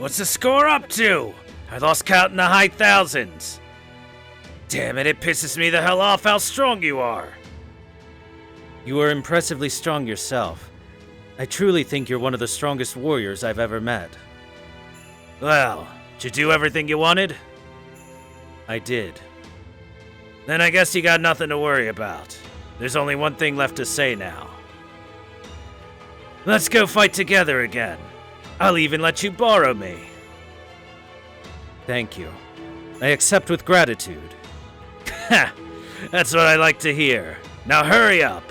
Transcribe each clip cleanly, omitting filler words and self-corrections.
What's the score up to? I lost count in the high thousands. Damn it, it pisses me the hell off how strong you are. You are impressively strong yourself. I truly think you're one of the strongest warriors I've ever met. Well, did you do everything you wanted? I did. Then I guess you got nothing to worry about. There's only one thing left to say now. Let's go fight together again. I'll even let you borrow me. Thank you. I accept with gratitude. Ha! That's what I like to hear. Now hurry up.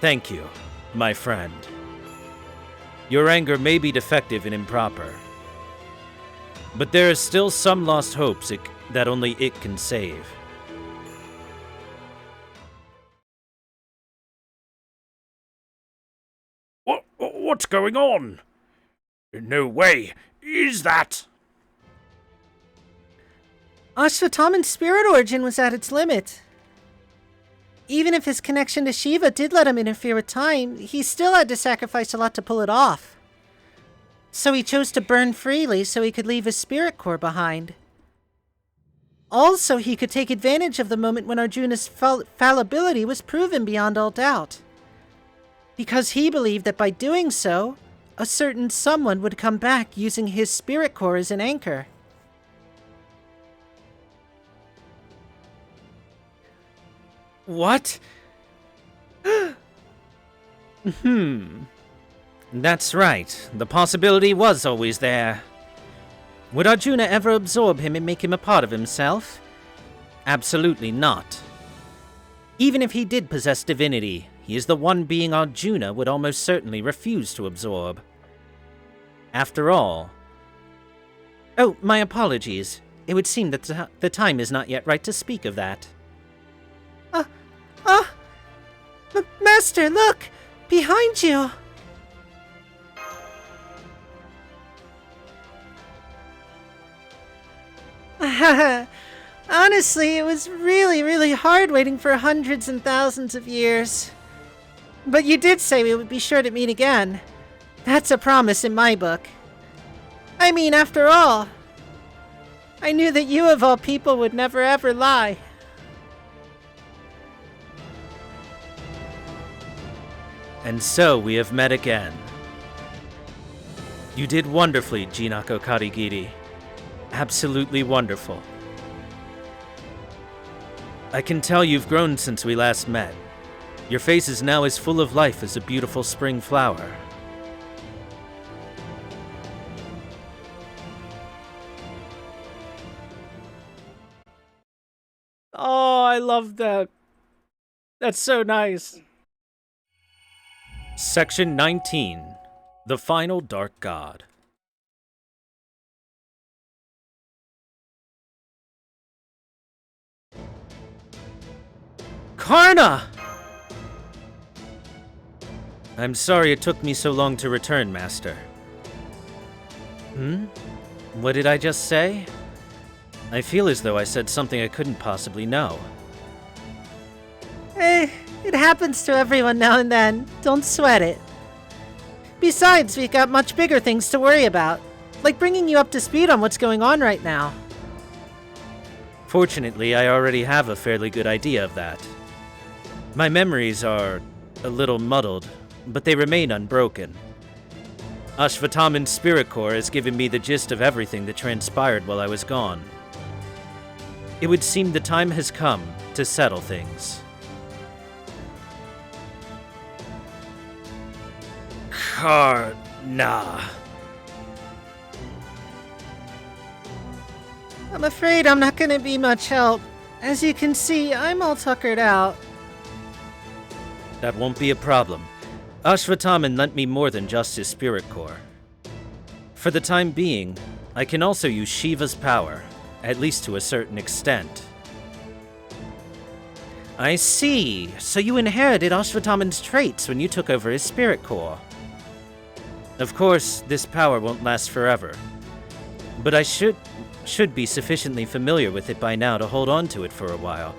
Thank you, my friend. Your anger may be defective and improper, but there is still some lost hopes that only it can save. What's going on? No way. Is that? Ashwatthama's spirit origin was at its limit. Even if his connection to Shiva did let him interfere with time, he still had to sacrifice a lot to pull it off. So he chose to burn freely so he could leave his spirit core behind. Also, he could take advantage of the moment when Arjuna's fallibility was proven beyond all doubt. Because he believed that by doing so, a certain someone would come back using his spirit core as an anchor. What? That's right. The possibility was always there. Would Arjuna ever absorb him and make him a part of himself? Absolutely not. Even if he did possess divinity, he is the one being Arjuna would almost certainly refuse to absorb. After all... Oh, my apologies. It would seem that the time is not yet right to speak of that. Master, look! Behind you! Honestly, it was really hard waiting for hundreds and thousands of years. But you did say we would be sure to meet again. That's a promise in my book. I mean, after all, I knew that you of all people would never ever lie. And so we have met again. You did wonderfully, Jinako Karigiri. Absolutely wonderful. I can tell you've grown since we last met. Your face is now as full of life as a beautiful spring flower. Oh, I love that. That's so nice. Section 19. The Final Dark God. Karna! I'm sorry it took me so long to return, Master. What did I just say? I feel as though I said something I couldn't possibly know. It happens to everyone now and then. Don't sweat it. Besides, we've got much bigger things to worry about, like bringing you up to speed on what's going on right now. Fortunately, I already have a fairly good idea of that. My memories are a little muddled, but they remain unbroken. Ashwatthama's spirit core has given me the gist of everything that transpired while I was gone. It would seem the time has come to settle things. Karna. I'm afraid I'm not gonna be much help. As you can see, I'm all tuckered out. That won't be a problem. Ashwatthama lent me more than just his spirit core. For the time being, I can also use Shiva's power, at least to a certain extent. I see. So you inherited Ashwatthama's traits when you took over his spirit core. Of course, this power won't last forever, but I should be sufficiently familiar with it by now to hold on to it for a while,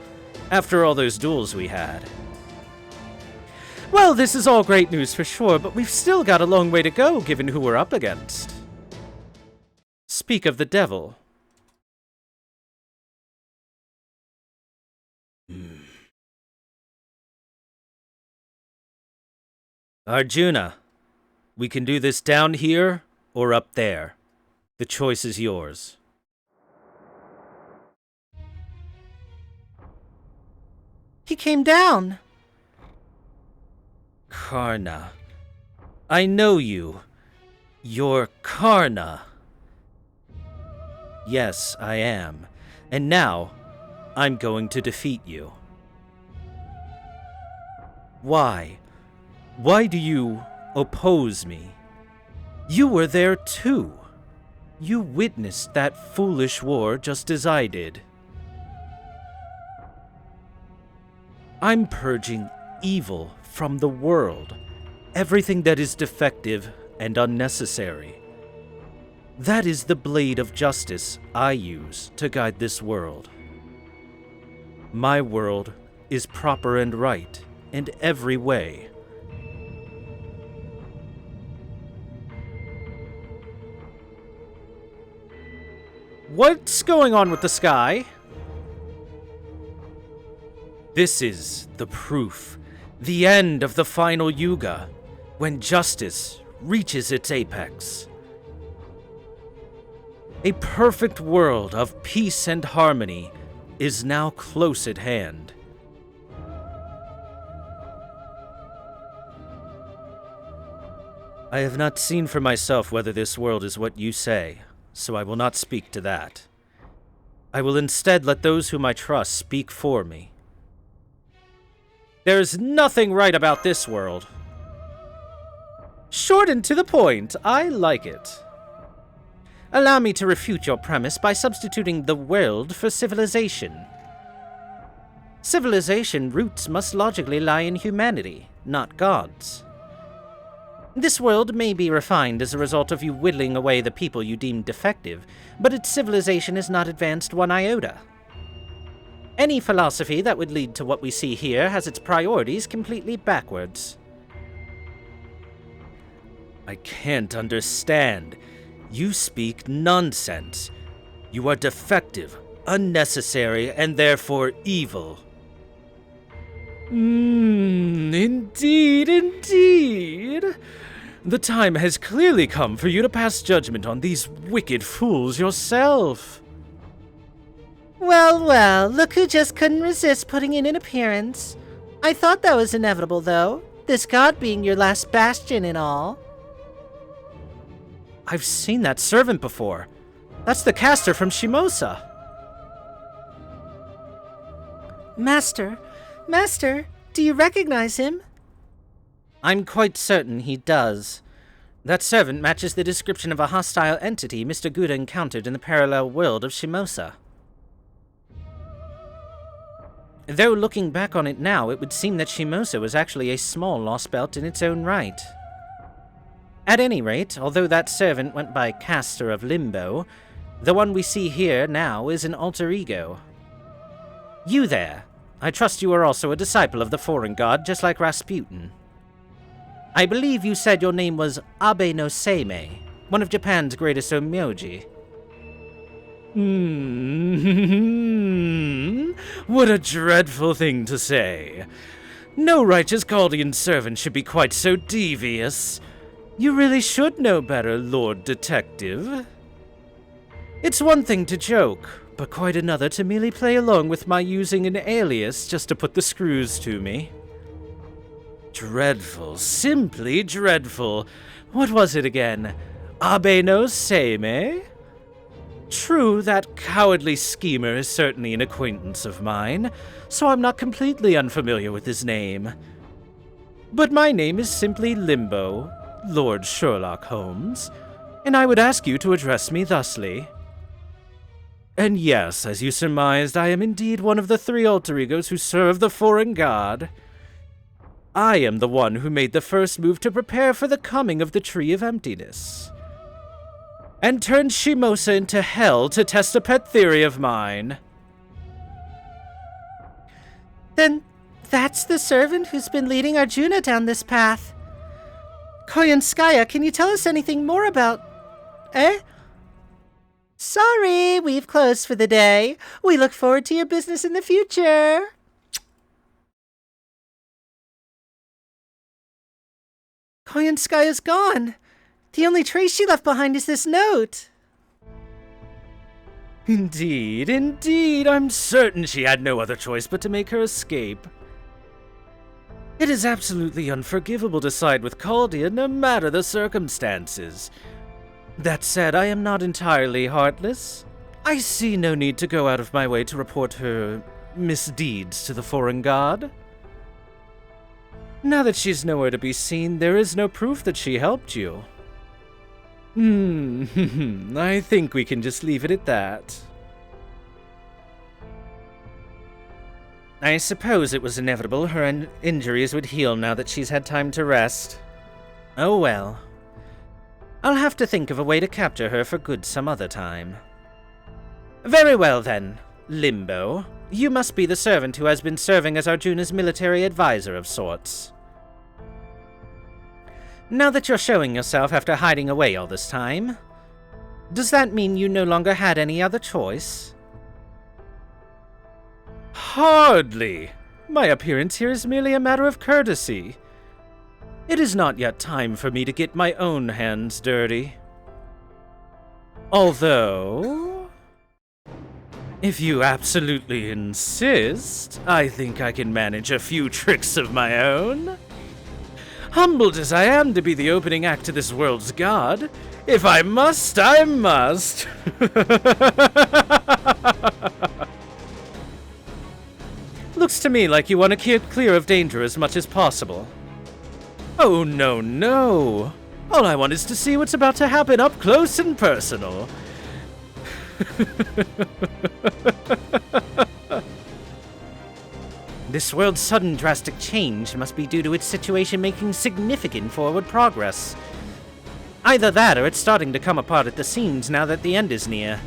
after all those duels we had. Well, this is all great news for sure, but we've still got a long way to go given who we're up against. Speak of the devil. Arjuna, we can do this down here or up there. The choice is yours. He came down. Karna. I know you. You're Karna. Yes, I am. And now, I'm going to defeat you. Why? Why do you oppose me? You were there too. You witnessed that foolish war just as I did. I'm purging evil from the world, everything that is defective and unnecessary. That is the blade of justice I use to guide this world. My world is proper and right in every way. What's going on with the sky? This is the proof, the end of the final Yuga, when justice reaches its apex. A perfect world of peace and harmony is now close at hand. I have not seen for myself whether this world is what you say, so I will not speak to that. I will instead let those whom I trust speak for me. There's nothing right about this world. Short and to the point, I like it. Allow me to refute your premise by substituting the world for civilization. Civilization roots must logically lie in humanity, not gods. This world may be refined as a result of you whittling away the people you deem defective, but its civilization is not advanced one iota. Any philosophy that would lead to what we see here has its priorities completely backwards. I can't understand. You speak nonsense. You are defective, unnecessary, and therefore evil. Indeed, indeed. The time has clearly come for you to pass judgment on these wicked fools yourself. Well, well, look who just couldn't resist putting in an appearance. I thought that was inevitable, though, this god being your last bastion and all. I've seen that servant before. That's the caster from Shimosa. Master, do you recognize him? I'm quite certain he does. That servant matches the description of a hostile entity Mr. Gouda encountered in the parallel world of Shimosa. Though looking back on it now, it would seem that Shimosa was actually a small Lostbelt in its own right. At any rate, although that servant went by Caster of Limbo, the one we see here now is an alter ego. You there, I trust you are also a disciple of the foreign god, just like Rasputin. I believe you said your name was Abe no Seimei, one of Japan's greatest onmyoji. What a dreadful thing to say. No righteous guardian servant should be quite so devious. You really should know better, Lord Detective. It's one thing to joke, but quite another to merely play along with my using an alias just to put the screws to me. Dreadful, simply dreadful. What was it again? Abe no Seimei? True, that cowardly schemer is certainly an acquaintance of mine, so I'm not completely unfamiliar with his name. But my name is simply Limbo, Lord Sherlock Holmes, and I would ask you to address me thusly. And yes, as you surmised, I am indeed one of the 3 alter egos who serve the foreign god. I am the one who made the first move to prepare for the coming of the Tree of Emptiness, and turned Shimosa into hell to test a pet theory of mine. Then that's the servant who's been leading Arjuna down this path. Koyanskaya, can you tell us anything more about... Sorry, we've closed for the day. We look forward to your business in the future. Koyanskaya is gone. The only trace she left behind is this note. Indeed, indeed. I'm certain she had no other choice but to make her escape. It is absolutely unforgivable to side with Caldia, no matter the circumstances. That said, I am not entirely heartless. I see no need to go out of my way to report her misdeeds to the foreign god. Now that she's nowhere to be seen, there is no proof that she helped you. I think we can just leave it at that. I suppose it was inevitable her injuries would heal now that she's had time to rest. Oh well. I'll have to think of a way to capture her for good some other time. Very well then, Limbo. You must be the servant who has been serving as Arjuna's military advisor of sorts. Now that you're showing yourself after hiding away all this time, does that mean you no longer had any other choice? Hardly. My appearance here is merely a matter of courtesy. It is not yet time for me to get my own hands dirty. Although, if you absolutely insist, I think I can manage a few tricks of my own. Humbled as I am to be the opening act to this world's god, if I must, I must. Looks to me like you want to keep clear of danger as much as possible. Oh, no, no. All I want is to see what's about to happen up close and personal. This world's sudden drastic change must be due to its situation making significant forward progress. Either that or it's starting to come apart at the seams now that the end is near.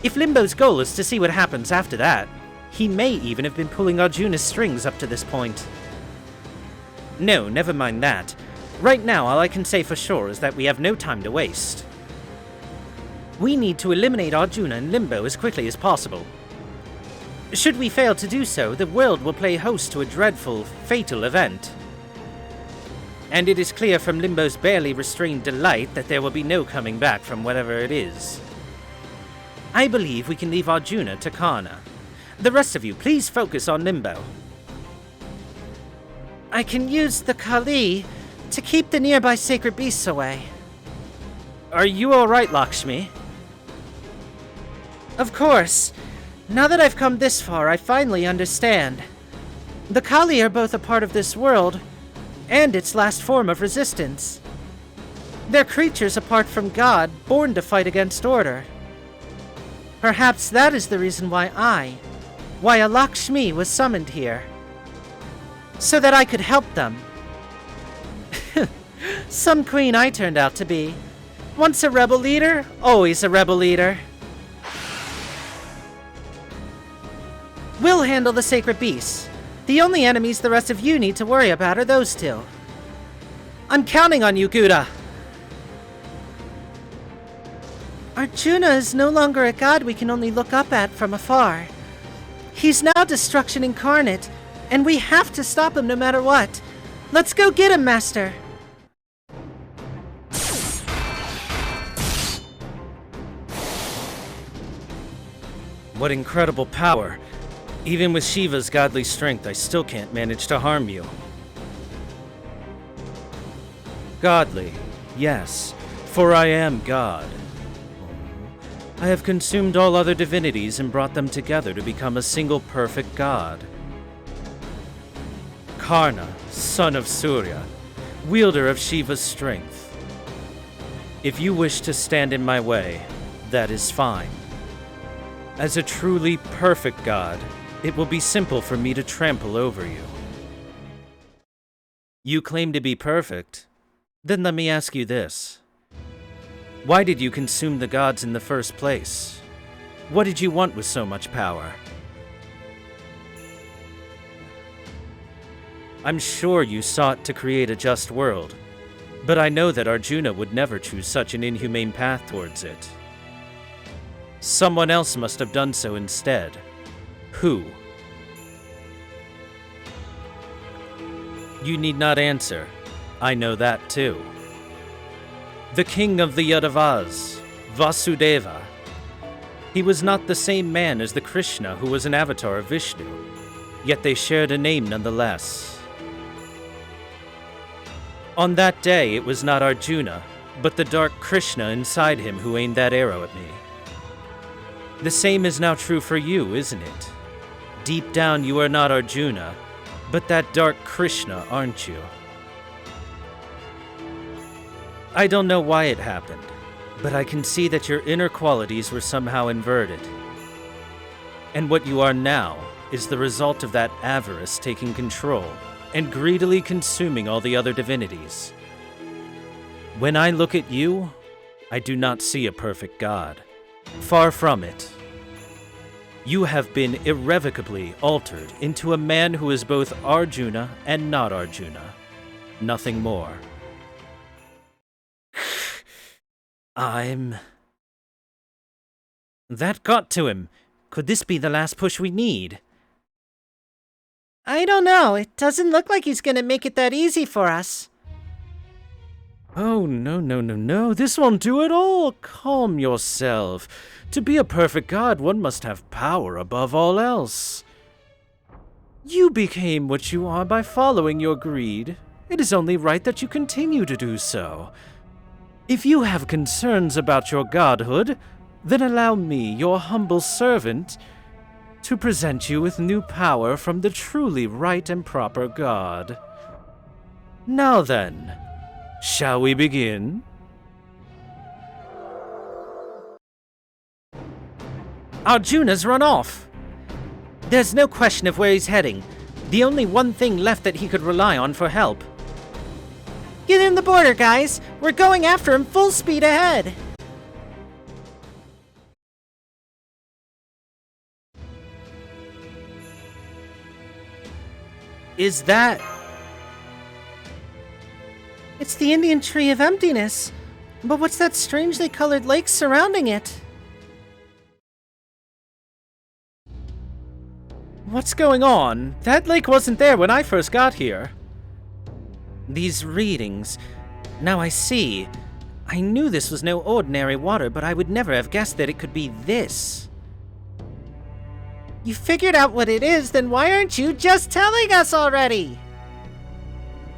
If Limbo's goal is to see what happens after that, he may even have been pulling Arjuna's strings up to this point. No, never mind that. Right now, all I can say for sure is that we have no time to waste. We need to eliminate Arjuna and Limbo as quickly as possible. Should we fail to do so, the world will play host to a dreadful, fatal event. And it is clear from Limbo's barely restrained delight that there will be no coming back from whatever it is. I believe we can leave Arjuna to Karna. The rest of you, please focus on Limbo. I can use the Kali to keep the nearby sacred beasts away. Are you alright, Lakshmi? Of course. Now that I've come this far, I finally understand. The Kali are both a part of this world, and its last form of resistance. They're creatures apart from God, born to fight against order. Perhaps that is the reason why a Lakshmi was summoned here. So that I could help them. Some queen I turned out to be. Once a rebel leader, always a rebel leader. We'll handle the sacred beasts. The only enemies the rest of you need to worry about are those two. I'm counting on you, Gouda. Arjuna is no longer a god we can only look up at from afar. He's now destruction incarnate, and we have to stop him no matter what. Let's go get him, Master! What incredible power! Even with Shiva's godly strength, I still can't manage to harm you. Godly, yes, for I am God. I have consumed all other divinities and brought them together to become a single perfect god. Karna, son of Surya, wielder of Shiva's strength. If you wish to stand in my way, that is fine. As a truly perfect god, it will be simple for me to trample over you. You claim to be perfect? Then let me ask you this. Why did you consume the gods in the first place? What did you want with so much power? I'm sure you sought to create a just world, but I know that Arjuna would never choose such an inhumane path towards it. Someone else must have done so instead. Who? You need not answer. I know that too. The king of the Yadavas, Vasudeva. He was not the same man as the Krishna who was an avatar of Vishnu, yet they shared a name nonetheless. On that day, it was not Arjuna, but the dark Krishna inside him who aimed that arrow at me. The same is now true for you, isn't it? Deep down, you are not Arjuna, but that dark Krishna, aren't you? I don't know why it happened, but I can see that your inner qualities were somehow inverted. And what you are now is the result of that avarice taking control and greedily consuming all the other divinities. When I look at you, I do not see a perfect god. Far from it. You have been irrevocably altered into a man who is both Arjuna and not Arjuna. Nothing more. That got to him. Could this be the last push we need? I don't know. It doesn't look like he's gonna make it that easy for us. Oh, no. This won't do at all. Calm yourself. To be a perfect god, one must have power above all else. You became what you are by following your greed. It is only right that you continue to do so. If you have concerns about your godhood, then allow me, your humble servant, to present you with new power from the truly right and proper god. Now then, shall we begin? Arjuna's run off. There's no question of where he's heading. The only one thing left that he could rely on for help. Get in the border, guys! We're going after him full speed ahead! Is that... It's the Indian Tree of Emptiness. But what's that strangely colored lake surrounding it? What's going on? That lake wasn't there when I first got here. These readings. Now I see. I knew this was no ordinary water, but I would never have guessed that it could be this. You figured out what it is, then why aren't you just telling us already?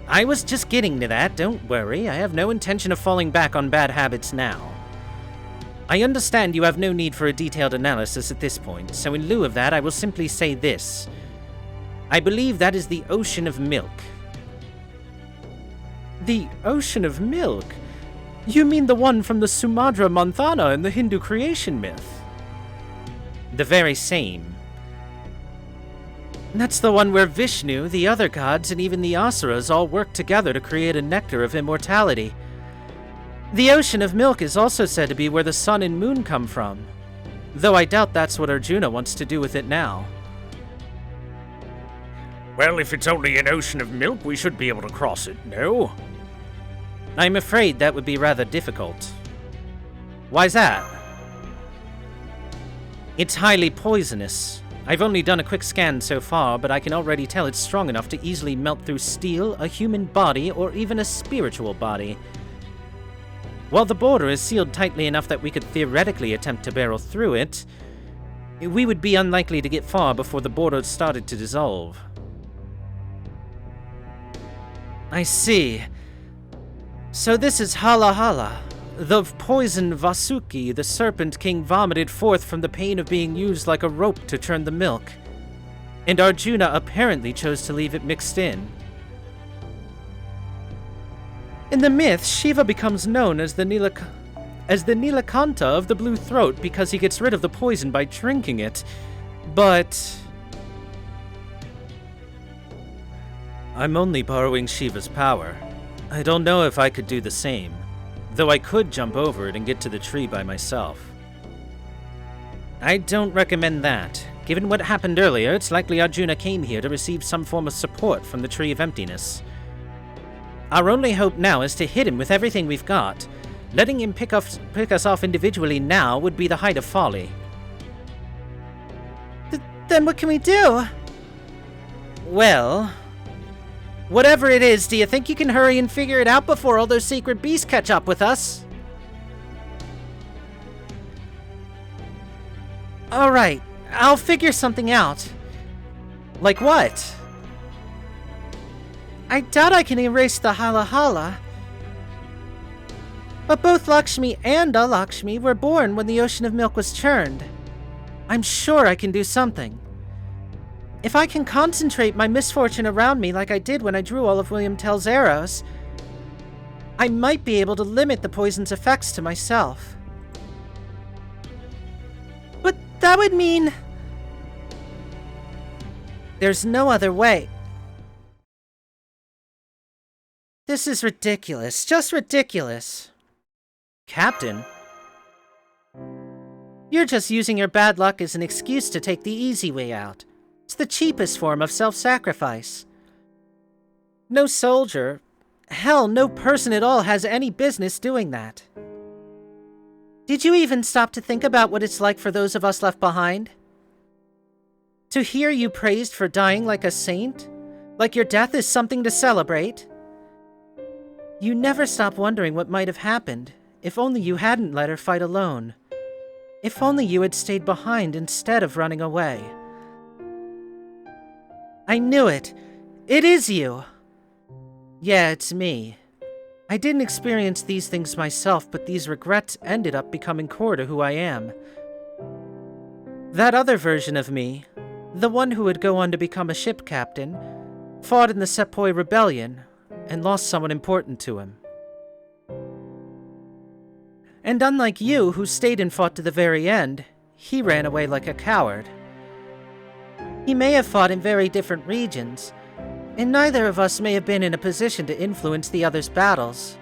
I was just getting to that, don't worry. I have no intention of falling back on bad habits now. I understand you have no need for a detailed analysis at this point, so in lieu of that, I will simply say this. I believe that is the ocean of milk. The ocean of milk? You mean the one from the Sumadra Manthana in the Hindu creation myth? The very same. That's the one where Vishnu, the other gods, and even the Asuras all work together to create a nectar of immortality. The ocean of milk is also said to be where the sun and moon come from, though I doubt that's what Arjuna wants to do with it now. Well, if it's only an ocean of milk, we should be able to cross it, no? I'm afraid that would be rather difficult. Why's that? It's highly poisonous. I've only done a quick scan so far, but I can already tell it's strong enough to easily melt through steel, a human body, or even a spiritual body. While the border is sealed tightly enough that we could theoretically attempt to barrel through it, we would be unlikely to get far before the border started to dissolve. I see. So this is Hala Hala, the poison Vasuki the Serpent King vomited forth from the pain of being used like a rope to churn the milk. And Arjuna apparently chose to leave it mixed in. In the myth, Shiva becomes known as the Nilakanta of the Blue Throat because he gets rid of the poison by drinking it. But I'm only borrowing Shiva's power. I don't know if I could do the same, though I could jump over it and get to the tree by myself. I don't recommend that. Given what happened earlier, it's likely Arjuna came here to receive some form of support from the Tree of Emptiness. Our only hope now is to hit him with everything we've got, Letting him pick us off individually now would be the height of folly. Then what can we do? Well, whatever it is, do you think you can hurry and figure it out before all those sacred beasts catch up with us? Alright, I'll figure something out. Like what? I doubt I can erase the Hala Hala. But both Lakshmi and Alakshmi were born when the ocean of milk was churned. I'm sure I can do something. If I can concentrate my misfortune around me like I did when I drew all of William Tell's arrows, I might be able to limit the poison's effects to myself. But that would mean... There's no other way. This is ridiculous, just ridiculous. Captain? You're just using your bad luck as an excuse to take the easy way out. It's the cheapest form of self-sacrifice. No soldier, hell, no person at all has any business doing that. Did you even stop to think about what it's like for those of us left behind? To hear you praised for dying like a saint? Like your death is something to celebrate? You never stop wondering what might have happened if only you hadn't let her fight alone. If only you had stayed behind instead of running away. I knew it. It is you. Yeah, it's me. I didn't experience these things myself, but these regrets ended up becoming core to who I am. That other version of me, the one who would go on to become a ship captain, fought in the Sepoy Rebellion and lost someone important to him. And unlike you, who stayed and fought to the very end, he ran away like a coward. He may have fought in very different regions, and neither of us may have been in a position to influence the other's battles.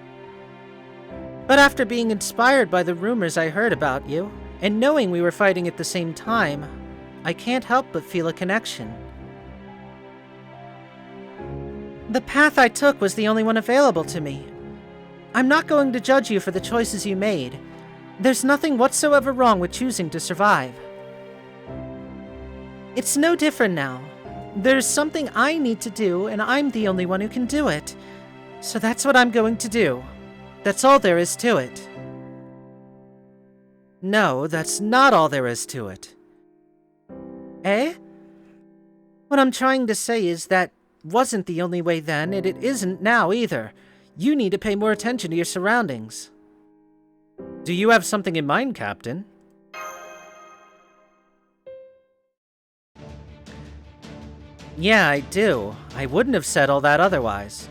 But after being inspired by the rumors I heard about you, and knowing we were fighting at the same time, I can't help but feel a connection. The path I took was the only one available to me. I'm not going to judge you for the choices you made. There's nothing whatsoever wrong with choosing to survive. It's no different now. There's something I need to do, and I'm the only one who can do it. So that's what I'm going to do. That's all there is to it. No, that's not all there is to it. Eh? What I'm trying to say is that wasn't the only way then, and it isn't now either. You need to pay more attention to your surroundings. Do you have something in mind, Captain? Yeah, I do. I wouldn't have said all that otherwise.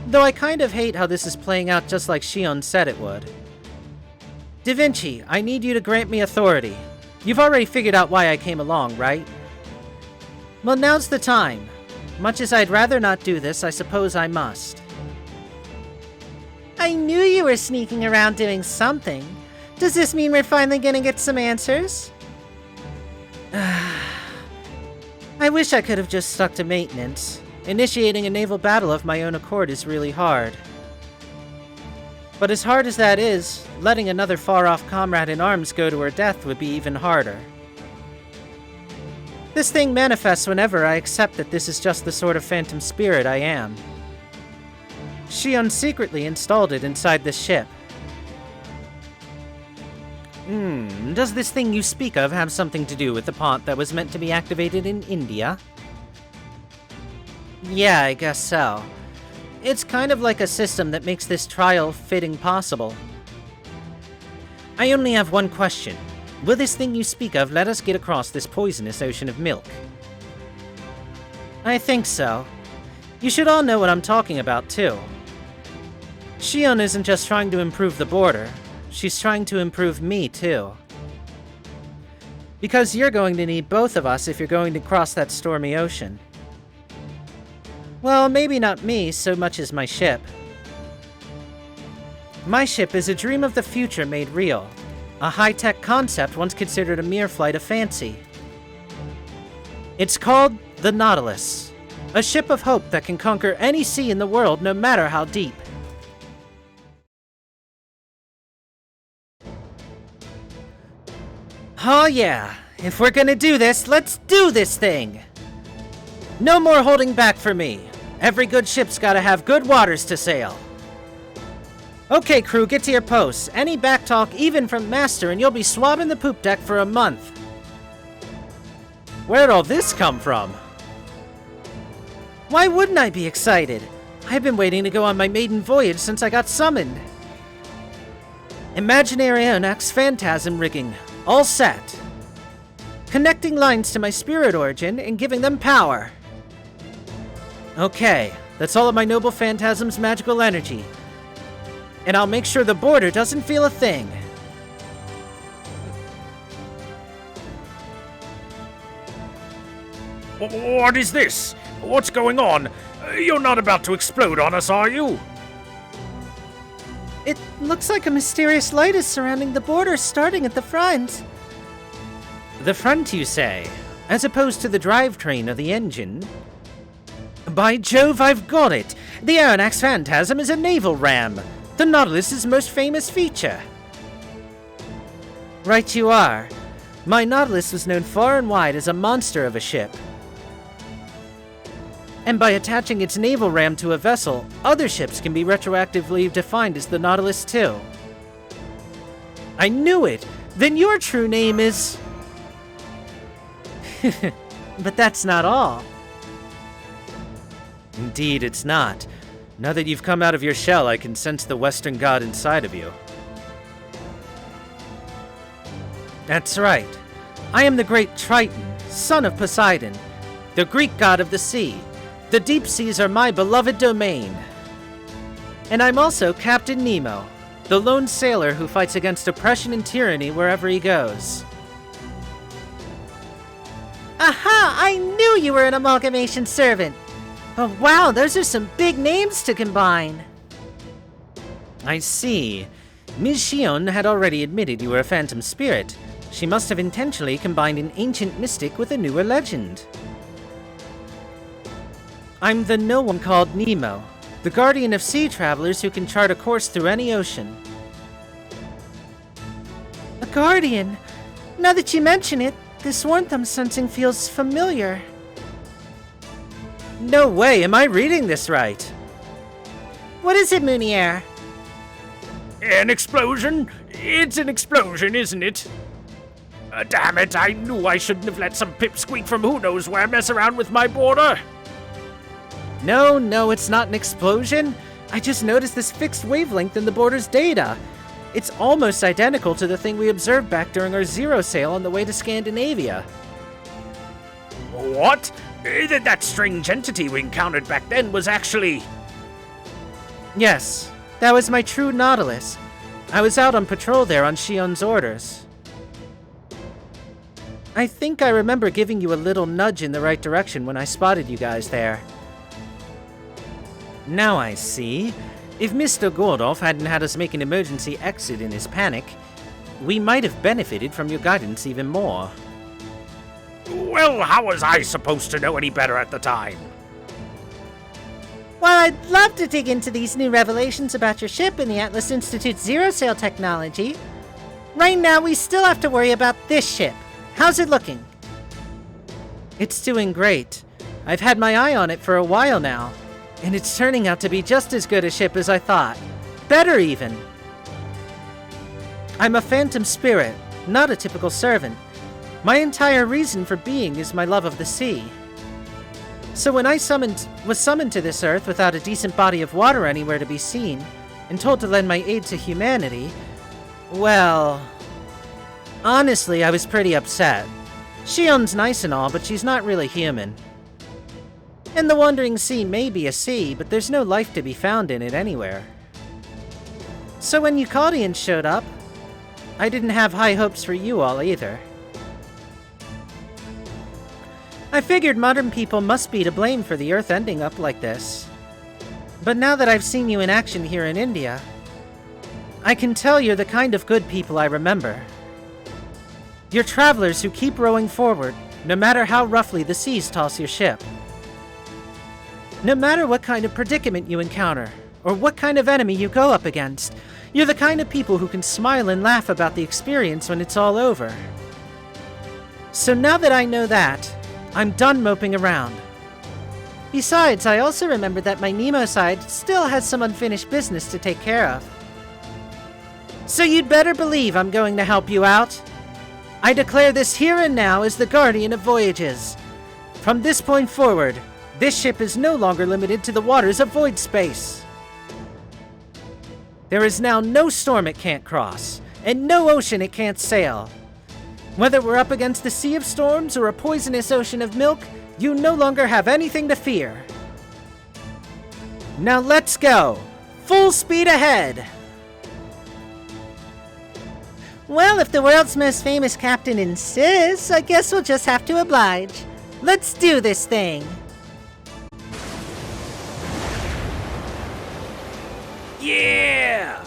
Though I kind of hate how this is playing out just like Shion said it would. Da Vinci, I need you to grant me authority. You've already figured out why I came along, right? Well, now's the time. Much as I'd rather not do this, I suppose I must. I knew you were sneaking around doing something. Does this mean we're finally gonna get some answers? I wish I could have just stuck to maintenance. Initiating a naval battle of my own accord is really hard. But as hard as that is, letting another far-off comrade in arms go to her death would be even harder. This thing manifests whenever I accept that this is just the sort of phantom spirit I am. Shion secretly installed it inside this ship. Does this thing you speak of have something to do with the pod that was meant to be activated in India? Yeah, I guess so. It's kind of like a system that makes this trial fitting possible. I only have one question. Will this thing you speak of let us get across this poisonous ocean of milk? I think so. You should all know what I'm talking about, too. Shion isn't just trying to improve the border. She's trying to improve me, too. Because you're going to need both of us if you're going to cross that stormy ocean. Well, maybe not me so much as my ship. My ship is a dream of the future made real. A high-tech concept once considered a mere flight of fancy. It's called the Nautilus. A ship of hope that can conquer any sea in the world no matter how deep. Oh yeah, if we're gonna do this, let's do this thing! No more holding back for me. Every good ship's gotta have good waters to sail. Okay, crew, get to your posts. Any backtalk, even from Master, and you'll be swabbing the poop deck for a month. Where'd all this come from? Why wouldn't I be excited? I've been waiting to go on my maiden voyage since I got summoned. Imaginary Aeonax phantasm rigging. All set. Connecting lines to my spirit origin and giving them power. Okay, that's all of my noble phantasm's magical energy. And I'll make sure the border doesn't feel a thing. What is this? What's going on? You're not about to explode on us, are you? It looks like a mysterious light is surrounding the border, starting at the front. The front, you say? As opposed to the drivetrain or the engine? By Jove, I've got it! The Aeonax Phantasm is a naval ram, the Nautilus's most famous feature. Right you are. My Nautilus was known far and wide as a monster of a ship. And by attaching its naval ram to a vessel, other ships can be retroactively defined as the Nautilus too. I knew it! Then your true name is... But that's not all. Indeed, it's not. Now that you've come out of your shell, I can sense the Western god inside of you. That's right. I am the great Triton, son of Poseidon, the Greek god of the sea. The deep seas are my beloved domain. And I'm also Captain Nemo, the lone sailor who fights against oppression and tyranny wherever he goes. Aha! I knew you were an amalgamation servant! Oh wow, those are some big names to combine! I see. Ms. Shion had already admitted you were a phantom spirit. She must have intentionally combined an ancient mystic with a newer legend. I'm the no one called Nemo, the guardian of sea travelers who can chart a course through any ocean. A guardian? Now that you mention it, this warmth I'm sensing feels familiar. No way, am I reading this right? What is it, Moonier? An explosion? It's an explosion, isn't it? Damn it, I knew I shouldn't have let some pipsqueak from who knows where mess around with my border. No, it's not an explosion. I just noticed this fixed wavelength in the border's data. It's almost identical to the thing we observed back during our zero sail on the way to Scandinavia. What? That strange entity we encountered back then was actually... Yes, that was my true Nautilus. I was out on patrol there on Shion's orders. I think I remember giving you a little nudge in the right direction when I spotted you guys there. Now I see. If Mr. Gordolf hadn't had us make an emergency exit in his panic, we might have benefited from your guidance even more. Well, how was I supposed to know any better at the time? Well, I'd love to dig into these new revelations about your ship and the Atlas Institute's zero sail technology. Right now, we still have to worry about this ship. How's it looking? It's doing great. I've had my eye on it for a while now, and it's turning out to be just as good a ship as I thought. Better even. I'm a phantom spirit, not a typical servant. My entire reason for being is my love of the sea. So when I was summoned to this earth without a decent body of water anywhere to be seen, and told to lend my aid to humanity, well... honestly, I was pretty upset. Shion's nice and all, but she's not really human. And the Wandering Sea may be a sea, but there's no life to be found in it anywhere. So when Eucaudians showed up, I didn't have high hopes for you all either. I figured modern people must be to blame for the Earth ending up like this. But now that I've seen you in action here in India, I can tell you're the kind of good people I remember. You're travelers who keep rowing forward, no matter how roughly the seas toss your ship. No matter what kind of predicament you encounter, or what kind of enemy you go up against, you're the kind of people who can smile and laugh about the experience when it's all over. So now that I know that, I'm done moping around. Besides, I also remembered that my Nemo side still has some unfinished business to take care of. So you'd better believe I'm going to help you out. I declare this here and now as the Guardian of Voyages. From this point forward, this ship is no longer limited to the waters of void space. There is now no storm it can't cross, and no ocean it can't sail. Whether we're up against the sea of storms or a poisonous ocean of milk, you no longer have anything to fear. Now let's go! Full speed ahead! Well, if the world's most famous captain insists, I guess we'll just have to oblige. Let's do this thing! Yeah!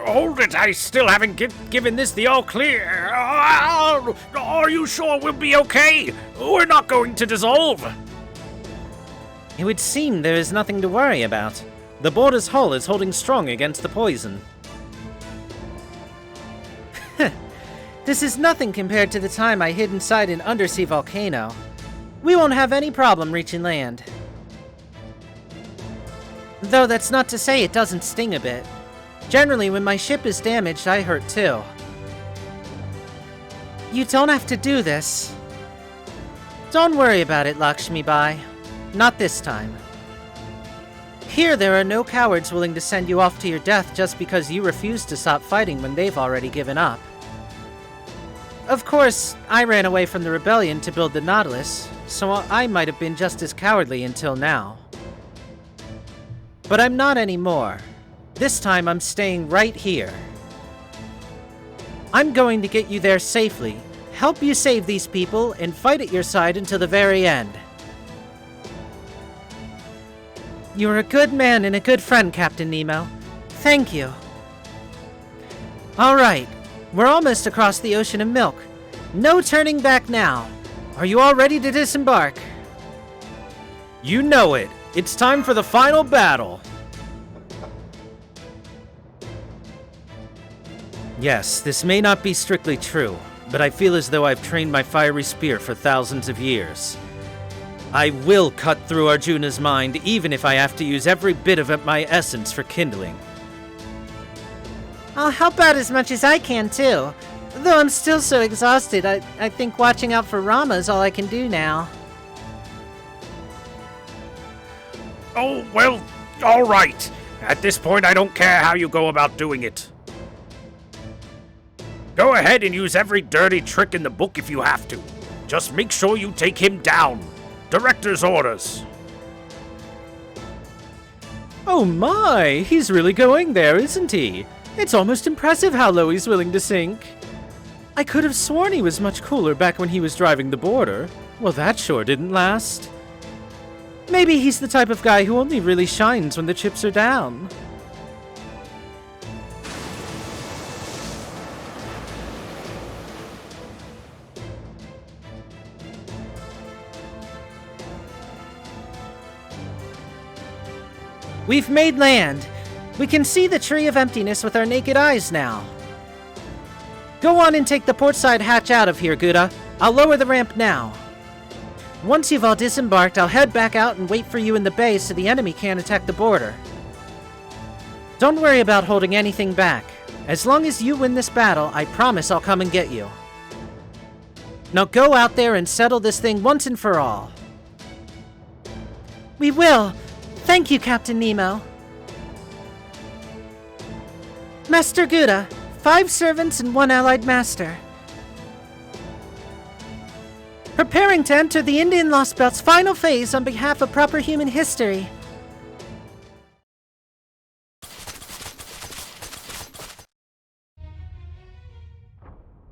Hold it, I still haven't given this the all clear. Are you sure we'll be okay? We're not going to dissolve. It would seem there is nothing to worry about. The boarder's hull is holding strong against the poison. This is nothing compared to the time I hid inside an undersea volcano. We won't have any problem reaching land. Though that's not to say it doesn't sting a bit. Generally, when my ship is damaged, I hurt too. You don't have to do this. Don't worry about it, Lakshmi Bai. Not this time. Here, there are no cowards willing to send you off to your death just because you refuse to stop fighting when they've already given up. Of course, I ran away from the rebellion to build the Nautilus, so I might have been just as cowardly until now. But I'm not anymore. This time I'm staying right here. I'm going to get you there safely, help you save these people, and fight at your side until the very end. You're a good man and a good friend, Captain Nemo. Thank you. Alright, we're almost across the ocean of milk. No turning back now. Are you all ready to disembark? You know it. It's time for the final battle. Yes, this may not be strictly true, but I feel as though I've trained my fiery spear for thousands of years. I will cut through Arjuna's mind, even if I have to use every bit of my essence for kindling. I'll help out as much as I can, too. Though I'm still so exhausted, I think watching out for Rama is all I can do now. Oh, well, all right. At this point, I don't care how you go about doing it. Go ahead and use every dirty trick in the book if you have to. Just make sure you take him down. Director's orders. Oh my, he's really going there, isn't he? It's almost impressive how low he's willing to sink. I could have sworn he was much cooler back when he was driving the boarder. Well, that sure didn't last. Maybe he's the type of guy who only really shines when the chips are down. We've made land. We can see the Tree of Emptiness with our naked eyes now. Go on and take the portside hatch out of here, Gouda. I'll lower the ramp now. Once you've all disembarked, I'll head back out and wait for you in the bay so the enemy can't attack the border. Don't worry about holding anything back. As long as you win this battle, I promise I'll come and get you. Now go out there and settle this thing once and for all. We will. Thank you, Captain Nemo. Master Gouda, 5 servants and 1 allied master. Preparing to enter the Indian Lostbelt's final phase on behalf of proper human history.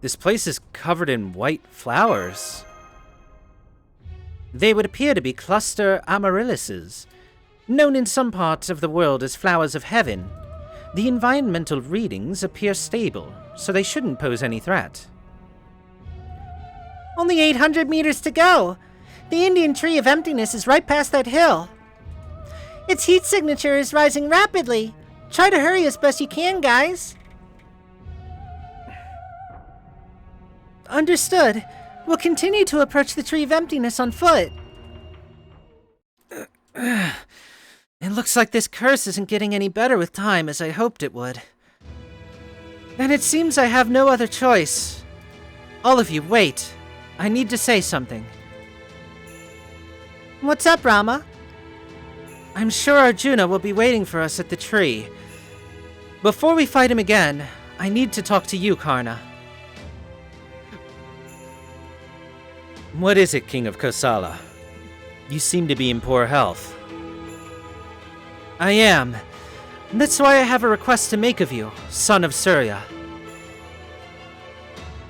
This place is covered in white flowers. They would appear to be cluster amaryllises, known in some parts of the world as flowers of heaven. The environmental readings appear stable, so they shouldn't pose any threat. Only 800 meters to go. The Indian Tree of Emptiness is right past that hill. Its heat signature is rising rapidly. Try to hurry as best you can, guys. Understood. We'll continue to approach the Tree of Emptiness on foot. It looks like this curse isn't getting any better with time as I hoped it would. Then it seems I have no other choice. All of you, wait. I need to say something. What's up, Rama? I'm sure Arjuna will be waiting for us at the tree. Before we fight him again, I need to talk to you, Karna. What is it, King of Kosala? You seem to be in poor health. I am. That's why I have a request to make of you, son of Surya.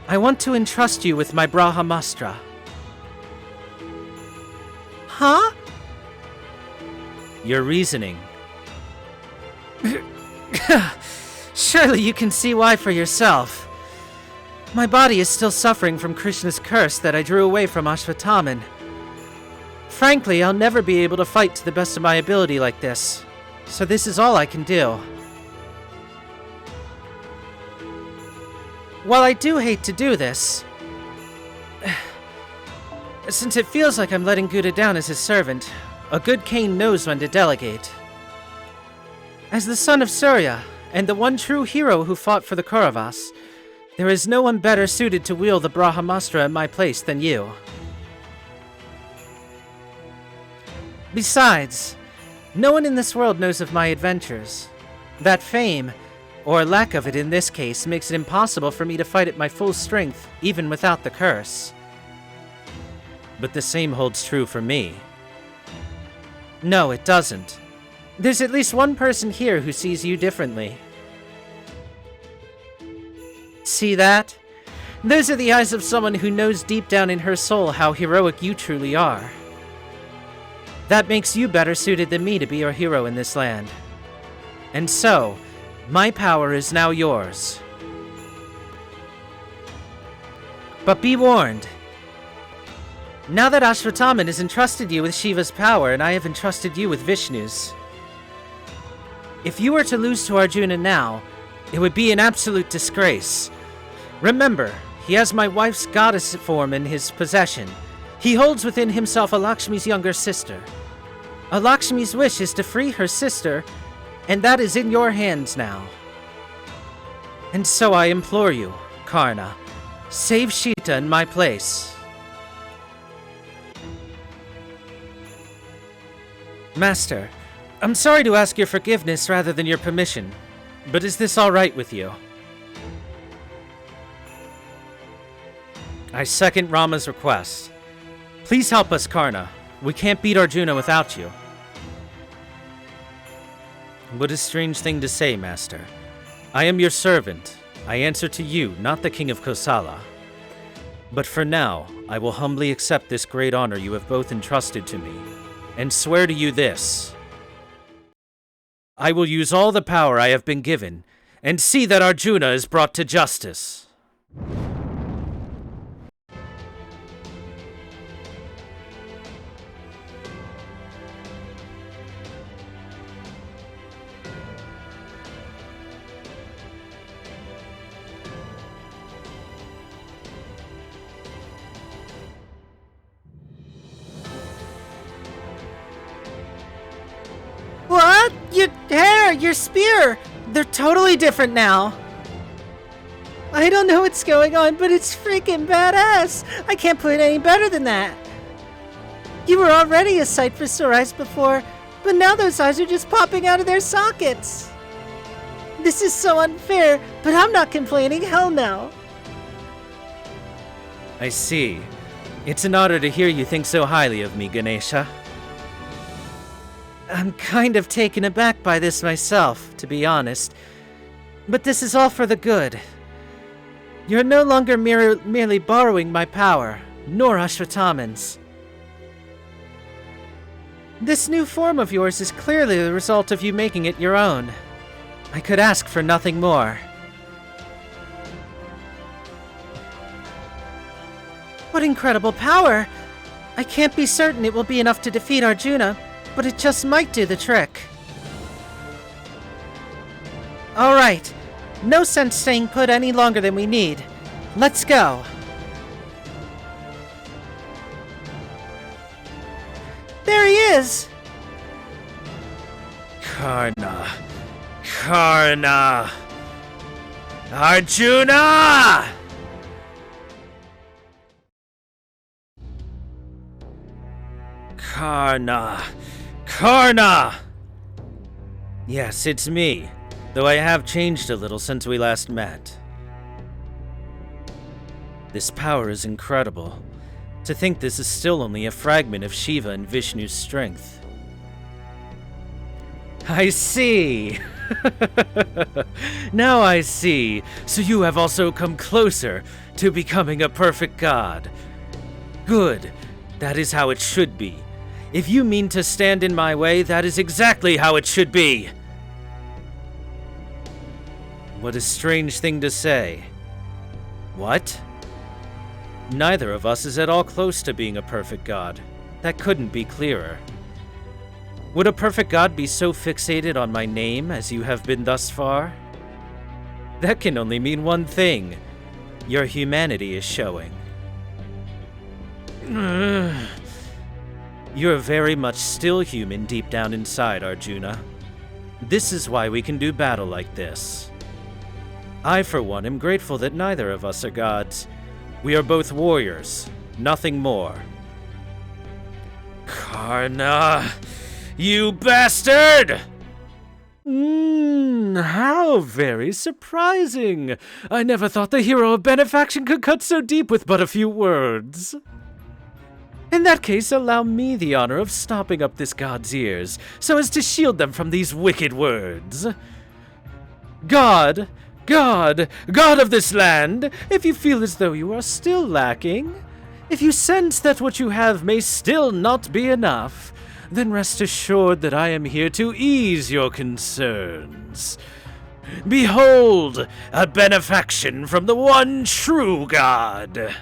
I want to entrust you with my Brahmastra. Huh? Your reasoning. Surely you can see why for yourself. My body is still suffering from Krishna's curse that I drew away from Ashwatthama. Frankly, I'll never be able to fight to the best of my ability like this, so this is all I can do. While I do hate to do this, since it feels like I'm letting Gouda down as his servant, a good king knows when to delegate. As the son of Surya, and the one true hero who fought for the Kauravas, there is no one better suited to wield the Brahmastra in my place than you. Besides, no one in this world knows of my adventures. That fame, or lack of it in this case, makes it impossible for me to fight at my full strength, even without the curse. But the same holds true for me. No, it doesn't. There's at least one person here who sees you differently. See that? Those are the eyes of someone who knows deep down in her soul how heroic you truly are. That makes you better suited than me to be your hero in this land. And so, my power is now yours. But be warned. Now that Ashwatthama has entrusted you with Shiva's power and I have entrusted you with Vishnu's, if you were to lose to Arjuna now, it would be an absolute disgrace. Remember, he has my wife's goddess form in his possession. He holds within himself Alakshmi's younger sister. Alakshmi's wish is to free her sister, and that is in your hands now. And so I implore you, Karna, save Shita in my place. Master, I'm sorry to ask your forgiveness rather than your permission, but is this all right with you? I second Rama's request. Please help us, Karna. We can't beat Arjuna without you. What a strange thing to say, Master. I am your servant. I answer to you, not the King of Kosala. But for now, I will humbly accept this great honor you have both entrusted to me, and swear to you this. I will use all the power I have been given, and see that Arjuna is brought to justice. What? Your hair, your spear, they're totally different now. I don't know what's going on, but it's freaking badass. I can't put it any better than that. You were already a sight for sore eyes before, but now those eyes are just popping out of their sockets. This is so unfair, but I'm not complaining, hell no. I see. It's an honor to hear you think so highly of me, Ganesha. I'm kind of taken aback by this myself, to be honest. But this is all for the good. You're no longer merely borrowing my power, nor Ashwatthama's. This new form of yours is clearly the result of you making it your own. I could ask for nothing more. What incredible power! I can't be certain it will be enough to defeat Arjuna, but it just might do the trick. Alright, no sense staying put any longer than we need. Let's go. There he is! Karna. Arjuna! Karna! Yes, it's me, though I have changed a little since we last met. This power is incredible. To think this is still only a fragment of Shiva and Vishnu's strength. I see! Now I see. So you have also come closer to becoming a perfect god. Good. That is how it should be. If you mean to stand in my way, that is exactly how it should be. What a strange thing to say. What? Neither of us is at all close to being a perfect god. That couldn't be clearer. Would a perfect god be so fixated on my name as you have been thus far? That can only mean one thing. Your humanity is showing. You're very much still human deep down inside, Arjuna. This is why we can do battle like this. I, for one, am grateful that neither of us are gods. We are both warriors, nothing more. Karna, you bastard! How very surprising. I never thought the hero of benefaction could cut so deep with but a few words. In that case, allow me the honor of stopping up this god's ears, so as to shield them from these wicked words. God of this land, if you feel as though you are still lacking, if you sense that what you have may still not be enough, then rest assured that I am here to ease your concerns. Behold, a benefaction from the one true God.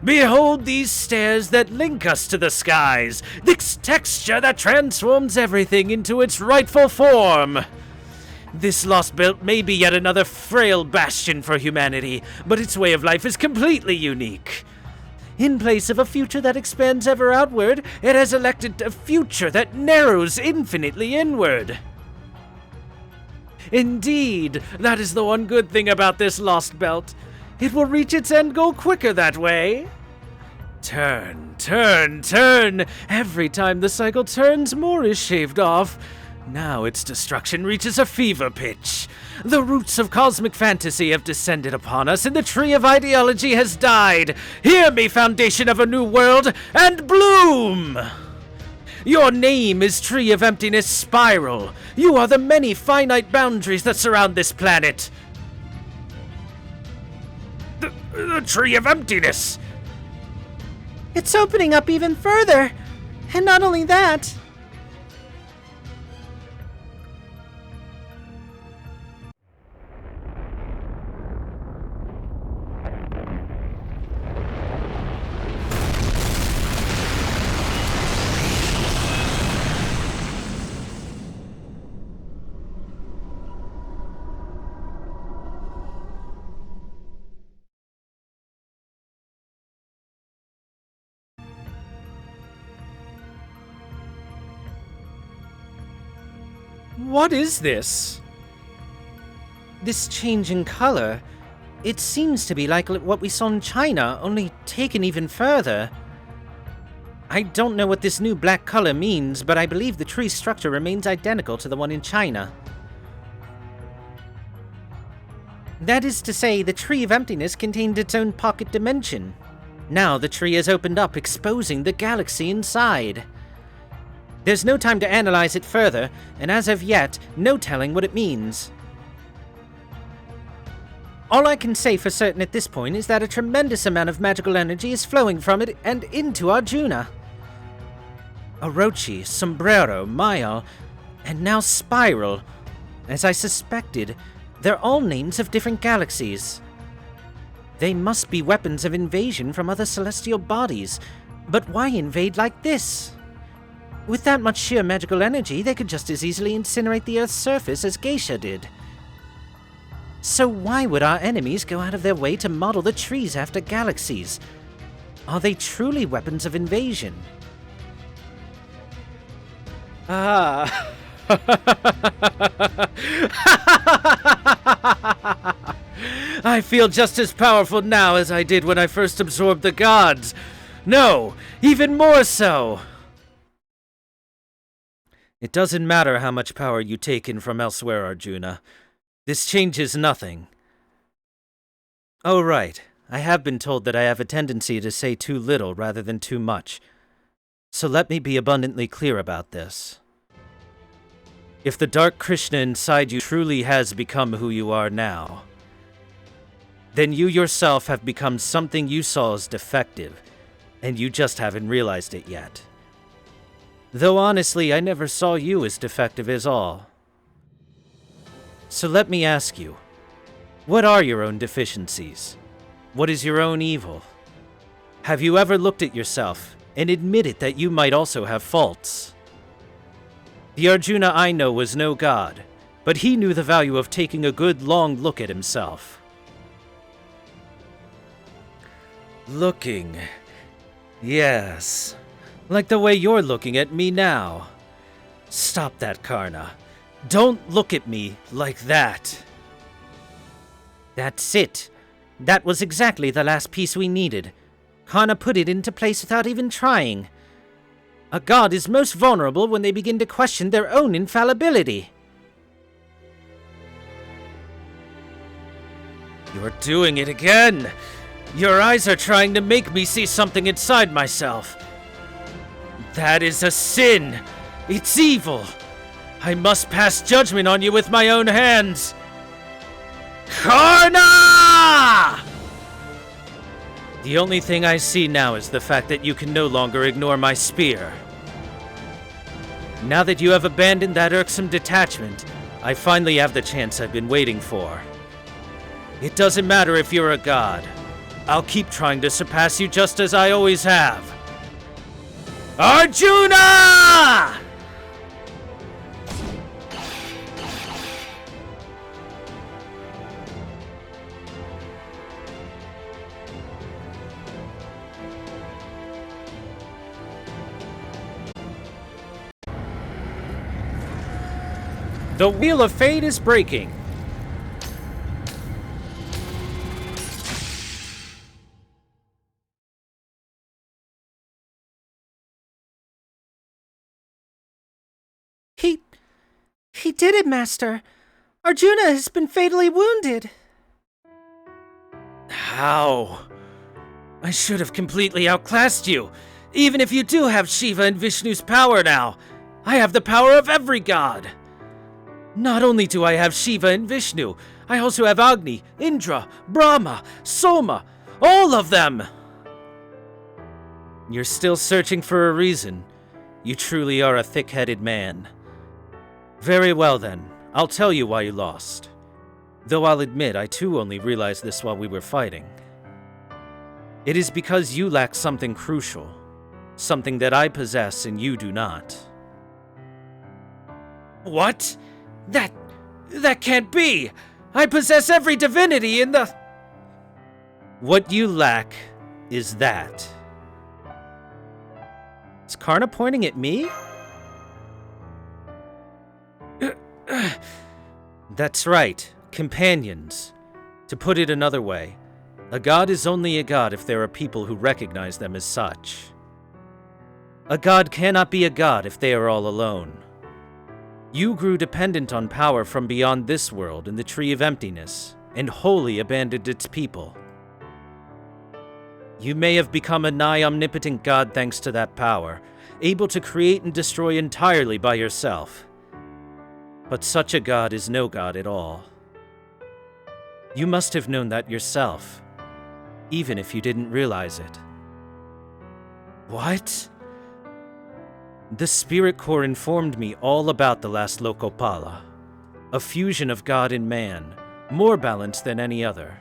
Behold these stairs that link us to the skies, this texture that transforms everything into its rightful form. This Lostbelt may be yet another frail bastion for humanity, but its way of life is completely unique. In place of a future that expands ever outward, it has elected a future that narrows infinitely inward. Indeed, that is the one good thing about this Lostbelt. It will reach its end goal quicker that way. Turn. Every time the cycle turns, more is shaved off. Now its destruction reaches a fever pitch. The roots of cosmic fantasy have descended upon us, and the tree of ideology has died. Hear me, foundation of a new world, and bloom! Your name is Tree of Emptiness Spiral. You are the many finite boundaries that surround this planet. The Tree of Emptiness! It's opening up even further! And not only that... What is this? This change in color, it seems to be like what we saw in China, only taken even further. I don't know what this new black color means, but I believe the tree structure remains identical to the one in China. That is to say, the Tree of Emptiness contained its own pocket dimension. Now the tree has opened up, exposing the galaxy inside. There's no time to analyze it further, and as of yet, no telling what it means. All I can say for certain at this point is that a tremendous amount of magical energy is flowing from it and into Arjuna. Orochi, Sombrero, Mayal, and now Spiral. As I suspected, they're all names of different galaxies. They must be weapons of invasion from other celestial bodies. But why invade like this? With that much sheer magical energy, they could just as easily incinerate the Earth's surface as Geisha did. So why would our enemies go out of their way to model the trees after galaxies? Are they truly weapons of invasion? Ah. I feel just as powerful now as I did when I first absorbed the gods. No, even more so. It doesn't matter how much power you take in from elsewhere, Arjuna. This changes nothing. Oh, right. I have been told that I have a tendency to say too little rather than too much. So let me be abundantly clear about this. If the Dark Krishna inside you truly has become who you are now, then you yourself have become something you saw as defective, and you just haven't realized it yet. Though honestly, I never saw you as defective as all. So let me ask you, what are your own deficiencies? What is your own evil? Have you ever looked at yourself and admitted that you might also have faults? The Arjuna I know was no god, but he knew the value of taking a good long look at himself. Looking. Yes. Like the way you're looking at me now. Stop that, Karna. Don't look at me like that. That's it. That was exactly the last piece we needed. Karna put it into place without even trying. A god is most vulnerable when they begin to question their own infallibility. You're doing it again! Your eyes are trying to make me see something inside myself. That is a sin! It's evil! I must pass judgment on you with my own hands! Karna! The only thing I see now is the fact that you can no longer ignore my spear. Now that you have abandoned that irksome detachment, I finally have the chance I've been waiting for. It doesn't matter if you're a god. I'll keep trying to surpass you just as I always have. Arjuna! The wheel of fate is breaking. He did it, Master. Arjuna has been fatally wounded. How? I should have completely outclassed you. Even if you do have Shiva and Vishnu's power now, I have the power of every god. Not only do I have Shiva and Vishnu, I also have Agni, Indra, Brahma, Soma, all of them! You're still searching for a reason. You truly are a thick-headed man. Very well then, I'll tell you why you lost. Though I'll admit I too only realized this while we were fighting. It is because you lack something crucial. Something that I possess and you do not. What? That can't be! I possess every divinity in the... What you lack is that. Is Karna pointing at me? That's right, companions. To put it another way, a god is only a god if there are people who recognize them as such. A god cannot be a god if they are all alone. You grew dependent on power from beyond this world in the Tree of Emptiness, and wholly abandoned its people. You may have become a nigh omnipotent god thanks to that power, able to create and destroy entirely by yourself. But such a god is no god at all. You must have known that yourself, even if you didn't realize it. What? The Spirit Core informed me all about the last Lokopala, a fusion of God and man, more balanced than any other.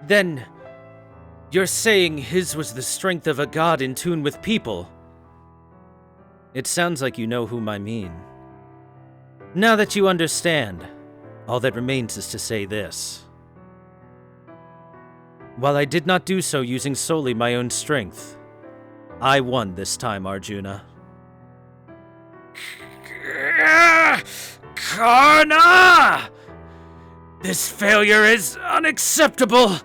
Then, you're saying his was the strength of a god in tune with people? It sounds like you know whom I mean. Now that you understand, all that remains is to say this. While I did not do so using solely my own strength, I won this time, Arjuna. Karna! This failure is unacceptable.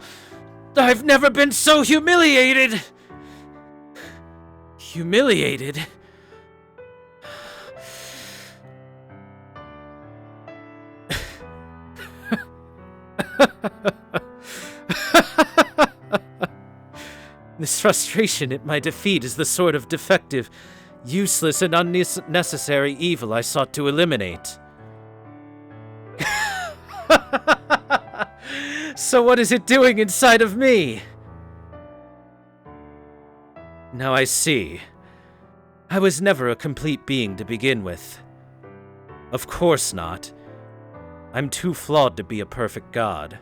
I've never been so humiliated. Humiliated? This frustration at my defeat is the sort of defective, useless, and unnecessary evil I sought to eliminate. So what is it doing inside of me? Now I see. I was never a complete being to begin with. Of course not. I'm too flawed to be a perfect god.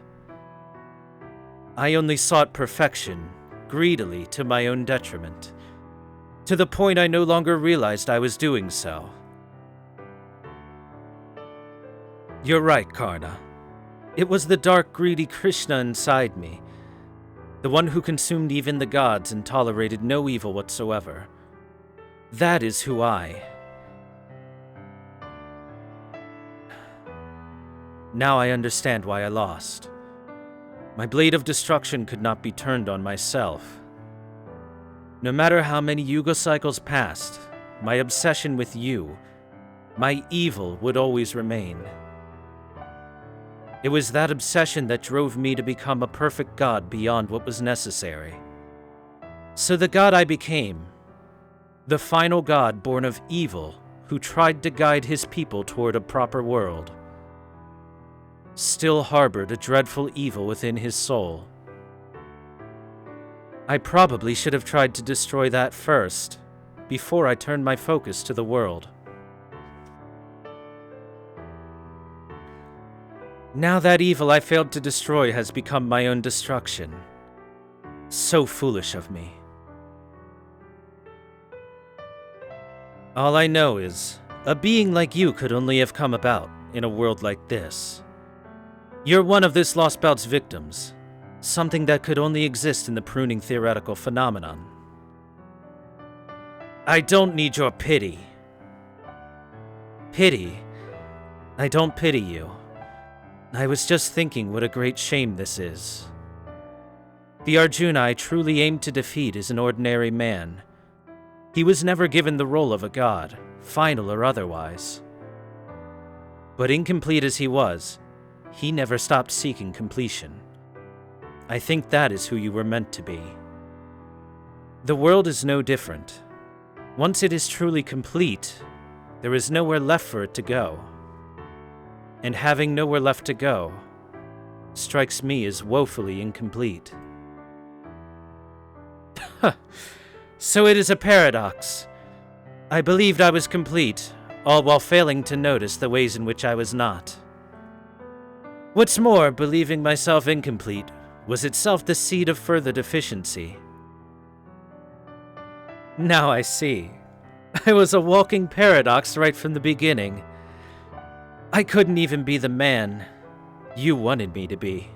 I only sought perfection, greedily, to my own detriment, to the point I no longer realized I was doing so. You're right, Karna. It was the dark, greedy Krishna inside me, the one who consumed even the gods and tolerated no evil whatsoever. That is who I. Now I understand why I lost. My blade of destruction could not be turned on myself. No matter how many yuga cycles passed, my obsession with you, my evil, would always remain. It was that obsession that drove me to become a perfect god beyond what was necessary. So the god I became, the final god born of evil, who tried to guide his people toward a proper world, still harbored a dreadful evil within his soul. I probably should have tried to destroy that first, before I turned my focus to the world. Now that evil I failed to destroy has become my own destruction. So foolish of me. All I know is, a being like you could only have come about in a world like this. You're one of this Lostbelt's victims, something that could only exist in the pruning theoretical phenomenon. I don't need your pity. Pity? I don't pity you. I was just thinking what a great shame this is. The Arjuna I truly aimed to defeat is an ordinary man. He was never given the role of a god, final or otherwise. But incomplete as he was, he never stopped seeking completion. I think that is who you were meant to be. The world is no different. Once it is truly complete, there is nowhere left for it to go. And having nowhere left to go strikes me as woefully incomplete. So it is a paradox. I believed I was complete, all while failing to notice the ways in which I was not. What's more, believing myself incomplete was itself the seed of further deficiency. Now I see. I was a walking paradox right from the beginning. I couldn't even be the man you wanted me to be.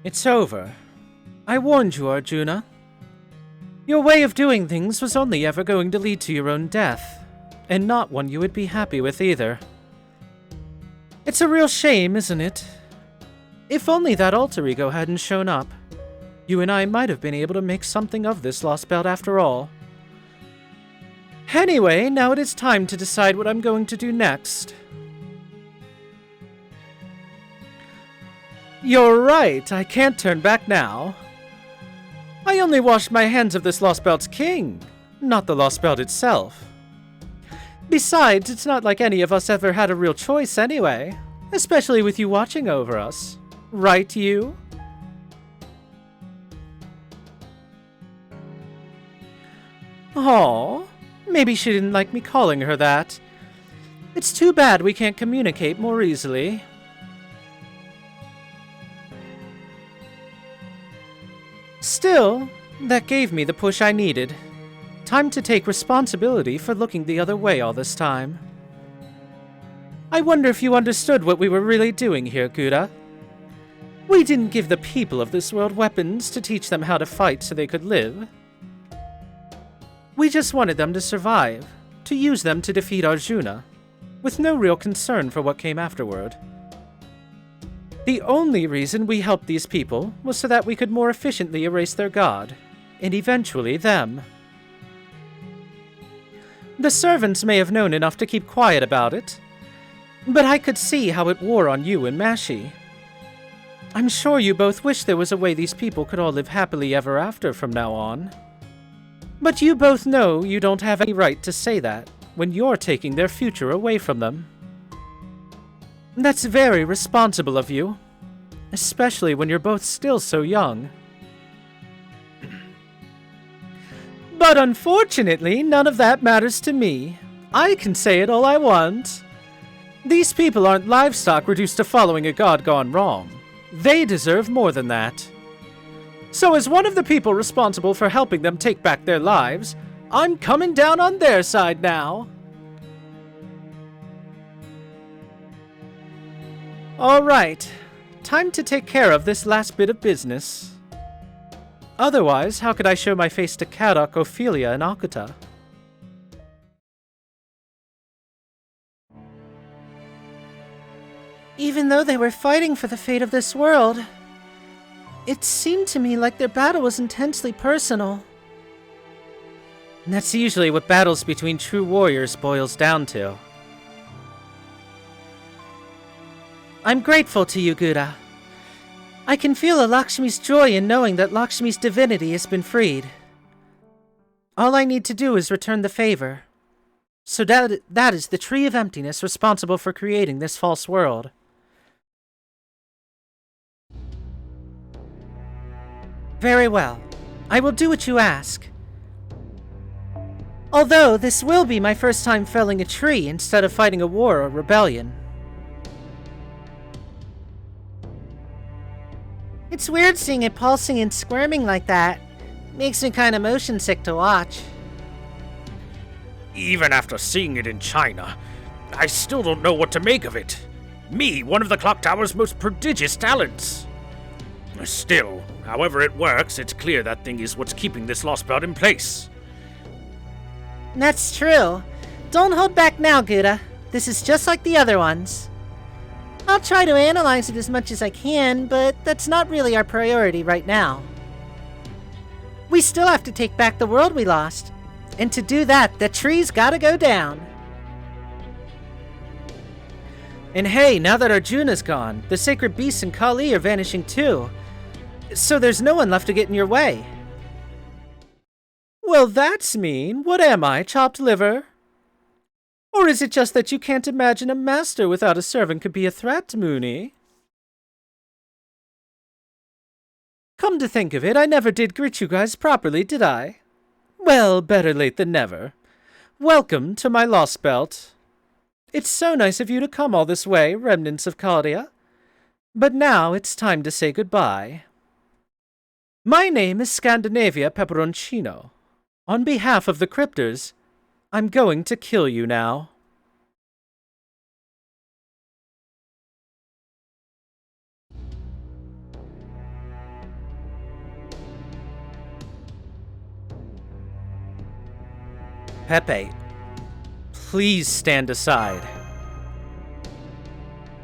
It's over. I warned you, Arjuna. Your way of doing things was only ever going to lead to your own death, and not one you would be happy with either. It's a real shame, isn't it? If only that alter ego hadn't shown up, you and I might have been able to make something of this Lostbelt after all. Anyway, now it is time to decide what I'm going to do next. You're right, I can't turn back now. I only washed my hands of this Lostbelt's king, not the Lostbelt itself. Besides, it's not like any of us ever had a real choice anyway, especially with you watching over us. Right, you? Oh, maybe she didn't like me calling her that. It's too bad we can't communicate more easily. Still, that gave me the push I needed. Time to take responsibility for looking the other way all this time. I wonder if you understood what we were really doing here, Gura. We didn't give the people of this world weapons to teach them how to fight so they could live. We just wanted them to survive, to use them to defeat Arjuna, with no real concern for what came afterward. The only reason we helped these people was so that we could more efficiently erase their god, and eventually them. The servants may have known enough to keep quiet about it, but I could see how it wore on you and Mashi. I'm sure you both wish there was a way these people could all live happily ever after from now on. But you both know you don't have any right to say that when you're taking their future away from them. That's very responsible of you, especially when you're both still so young. But unfortunately, none of that matters to me. I can say it all I want. These people aren't livestock reduced to following a god gone wrong. They deserve more than that. So as one of the people responsible for helping them take back their lives, I'm coming down on their side now. All right, time to take care of this last bit of business. Otherwise, how could I show my face to Kadok, Ophelia, and Akuta? Even though they were fighting for the fate of this world, it seemed to me like their battle was intensely personal. And that's usually what battles between true warriors boils down to. I'm grateful to you, Gura. I can feel Lakshmi's joy in knowing that Lakshmi's divinity has been freed. All I need to do is return the favor. So that is the Tree of Emptiness responsible for creating this false world. Very well. I will do what you ask. Although this will be my first time felling a tree instead of fighting a war or rebellion. It's weird seeing it pulsing and squirming like that. Makes me kinda motion sick to watch. Even after seeing it in China, I still don't know what to make of it. Me, one of the clock tower's most prodigious talents. Still, however it works, it's clear that thing is what's keeping this Lostbelt in place. That's true. Don't hold back now, Gura. This is just like the other ones. I'll try to analyze it as much as I can, but that's not really our priority right now. We still have to take back the world we lost. And to do that, the tree's gotta go down. And hey, now that Arjuna's gone, the sacred beasts and Kali are vanishing too. So there's no one left to get in your way. Well, that's mean. What am I, chopped liver? Or is it just that you can't imagine a master without a servant could be a threat, Mooney? Come to think of it, I never did greet you guys properly, did I? Well, better late than never. Welcome to my Lostbelt. It's so nice of you to come all this way, remnants of Caldia. But now it's time to say goodbye. My name is Scandinavia Peperoncino. On behalf of the Cryptors, I'm going to kill you now. Pepe, please stand aside.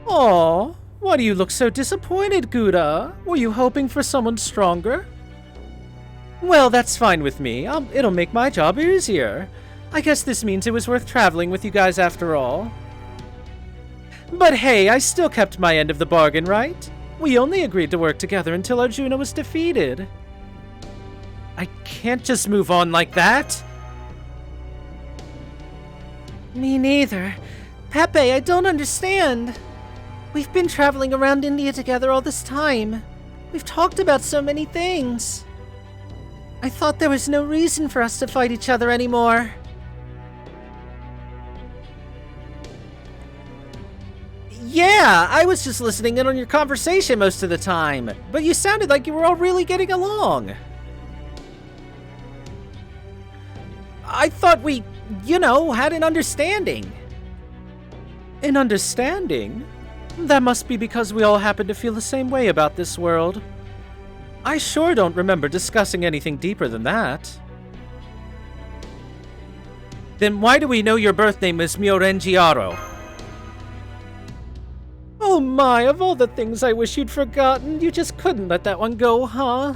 Aw, why do you look so disappointed, Gura? Were you hoping for someone stronger? Well, that's fine with me. It'll make my job easier. I guess this means it was worth traveling with you guys after all. But hey, I still kept my end of the bargain, right? We only agreed to work together until Arjuna was defeated. I can't just move on like that. Me neither. Pepe, I don't understand. We've been traveling around India together all this time. We've talked about so many things. I thought there was no reason for us to fight each other anymore. Yeah, I was just listening in on your conversation most of the time, but you sounded like you were all really getting along. I thought we, had an understanding. An understanding? That must be because we all happen to feel the same way about this world. I sure don't remember discussing anything deeper than that. Then why do we know your birth name is Myorenjiaro? Oh my, of all the things I wish you'd forgotten, you just couldn't let that one go, huh?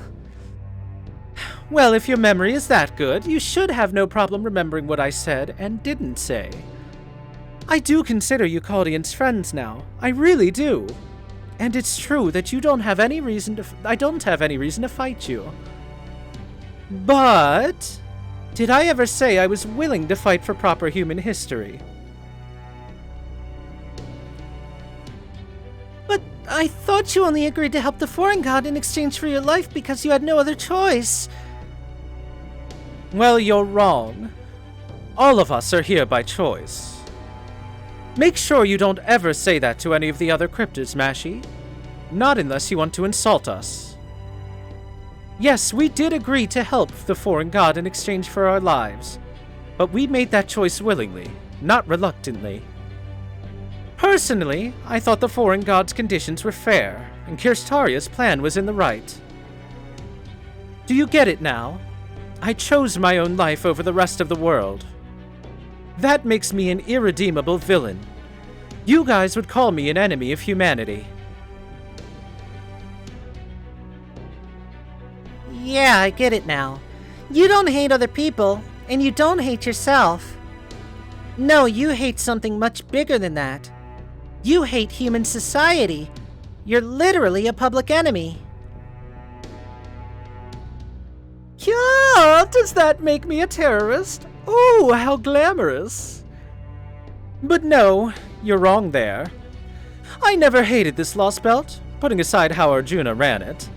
Well, if your memory is that good, you should have no problem remembering what I said and didn't say. I do consider you Caldian's friends now. I really do. And it's true that I don't have any reason to fight you. But did I ever say I was willing to fight for proper human history? But I thought you only agreed to help the foreign god in exchange for your life because you had no other choice. Well, you're wrong. All of us are here by choice. Make sure you don't ever say that to any of the other cryptids, Mashi. Not unless you want to insult us. Yes, we did agree to help the foreign god in exchange for our lives, but we made that choice willingly, not reluctantly. Personally, I thought the foreign god's conditions were fair, and Kirstaria's plan was in the right. Do you get it now? I chose my own life over the rest of the world. That makes me an irredeemable villain. You guys would call me an enemy of humanity. Yeah, I get it now. You don't hate other people, and you don't hate yourself. No, you hate something much bigger than that. You hate human society. You're literally a public enemy. Yeah, does that make me a terrorist? Oh, how glamorous. But no, you're wrong there. I never hated this Lostbelt, putting aside how Arjuna ran it.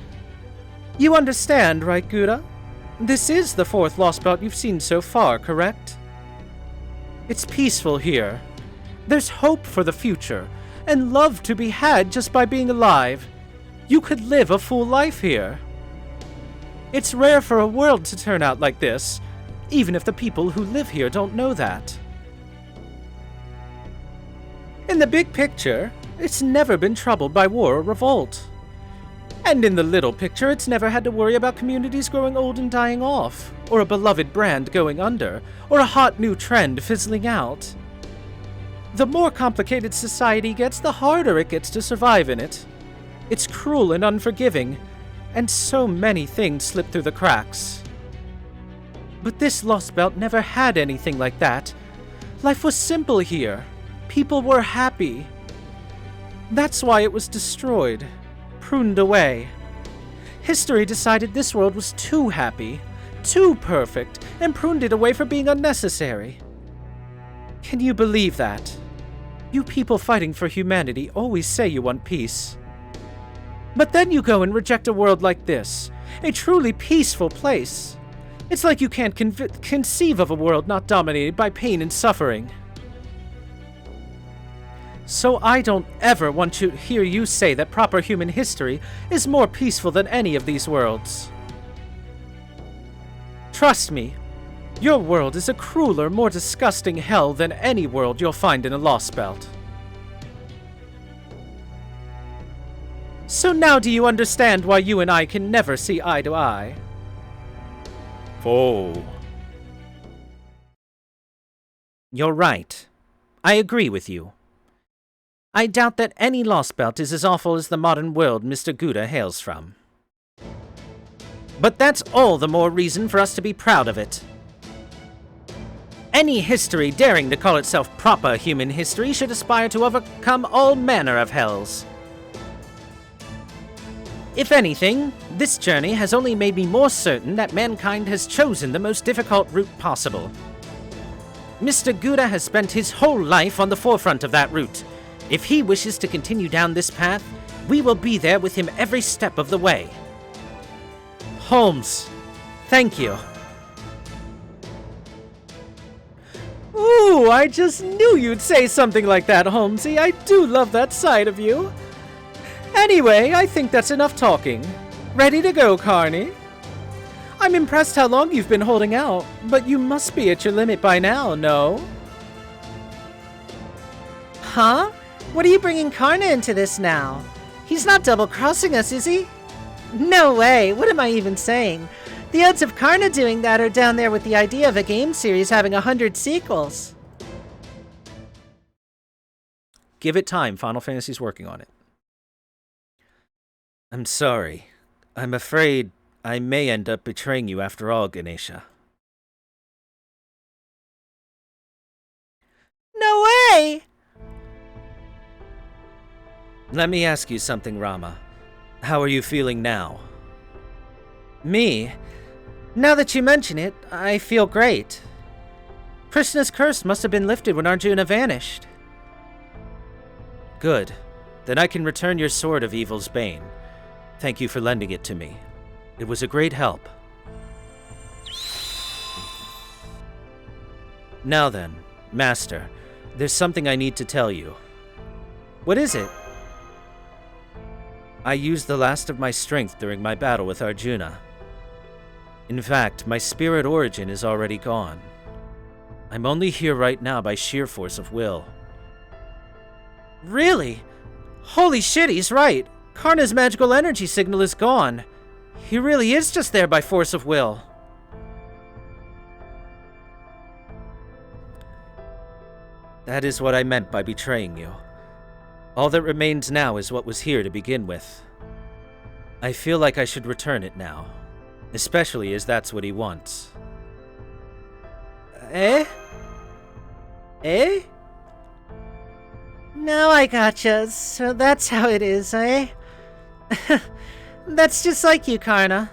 You understand, right, Gura? This is the 4th Lostbelt you've seen so far, correct? It's peaceful here. There's hope for the future, and love to be had just by being alive. You could live a full life here. It's rare for a world to turn out like this, even if the people who live here don't know that. In the big picture, it's never been troubled by war or revolt. And in the little picture, it's never had to worry about communities growing old and dying off, or a beloved brand going under, or a hot new trend fizzling out. The more complicated society gets, the harder it gets to survive in it. It's cruel and unforgiving, and so many things slip through the cracks. But this Lostbelt never had anything like that. Life was simple here. People were happy. That's why it was destroyed, pruned away. History decided this world was too happy, too perfect, and pruned it away for being unnecessary. Can you believe that? You people fighting for humanity always say you want peace. But then you go and reject a world like this, a truly peaceful place. It's like you can't conceive of a world not dominated by pain and suffering. So I don't ever want to hear you say that proper human history is more peaceful than any of these worlds. Trust me, your world is a crueler, more disgusting hell than any world you'll find in a Lostbelt. So now do you understand why you and I can never see eye to eye? Oh. You're right. I agree with you. I doubt that any Lostbelt is as awful as the modern world Mr. Gouda hails from. But that's all the more reason for us to be proud of it. Any history daring to call itself proper human history should aspire to overcome all manner of hells. If anything, this journey has only made me more certain that mankind has chosen the most difficult route possible. Mr. Gouda has spent his whole life on the forefront of that route. If he wishes to continue down this path, we will be there with him every step of the way. Holmes, Thank you. Ooh, I just knew you'd say something like that, Holmesy. I do love that side of you. Anyway, I think that's enough talking. Ready to go, Carney? I'm impressed how long you've been holding out, but you must be at your limit by now, no? Huh? What are you bringing Karna into this now? He's not double-crossing us, is he? No way, what am I even saying? The odds of Karna doing that are down there with the idea of a game series having 100 sequels. Give it time, Final Fantasy's working on it. I'm sorry. I'm afraid I may end up betraying you after all, Ganesha. No way! Let me ask you something, Rama. How are you feeling now? Me? Now that you mention it, I feel great. Krishna's curse must have been lifted when Arjuna vanished. Good. Then I can return your Sword of Evil's Bane. Thank you for lending it to me. It was a great help. Now then, Master, there's something I need to tell you. What is it? I used the last of my strength during my battle with Arjuna. In fact, my spirit origin is already gone. I'm only here right now by sheer force of will. Really? Holy shit, he's right. Karna's magical energy signal is gone. He really is just there by force of will. That is what I meant by betraying you. All that remains now is what was here to begin with. I feel like I should return it now, especially as that's what he wants. Eh? Eh? Now I gotcha. So that's how it is, eh? That's just like you, Karna.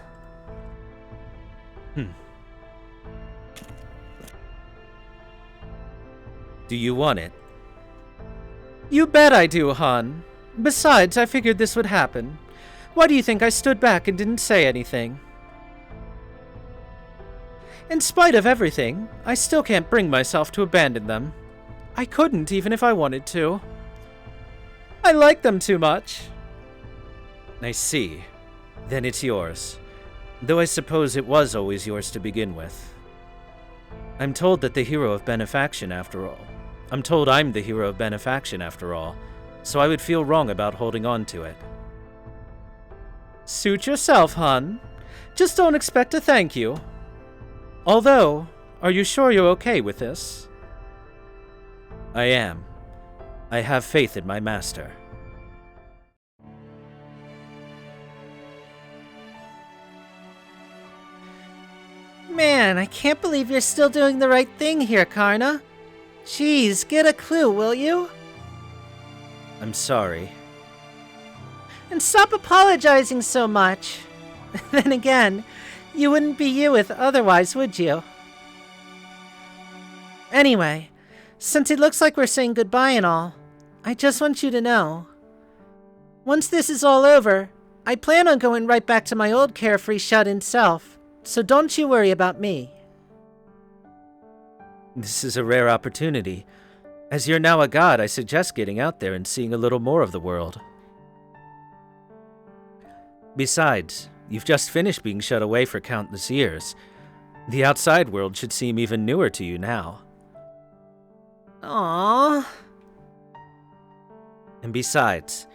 Do you want it? You bet I do, hon. Besides, I figured this would happen. Why do you think I stood back and didn't say anything? In spite of everything, I still can't bring myself to abandon them. I couldn't, even if I wanted to. I like them too much. I see. Then it's yours. Though I suppose it was always yours to begin with. I'm told that the hero of benefaction after all. I'm told I'm the hero of benefaction after all, so I would feel wrong about holding on to it. Suit yourself, hon. Just don't expect a thank you. Although, are you sure you're okay with this? I am. I have faith in my master. Man, I can't believe you're still doing the right thing here, Karna. Jeez, get a clue, will you? I'm sorry. And stop apologizing so much. Then again, you wouldn't be you otherwise, would you? Anyway, since it looks like we're saying goodbye and all, I just want you to know. Once this is all over, I plan on going right back to my old carefree shut-in self, so don't you worry about me. This is a rare opportunity. As you're now a god, I suggest getting out there and seeing a little more of the world. Besides, you've just finished being shut away for countless years. The outside world should seem even newer to you now. Aww. And besides,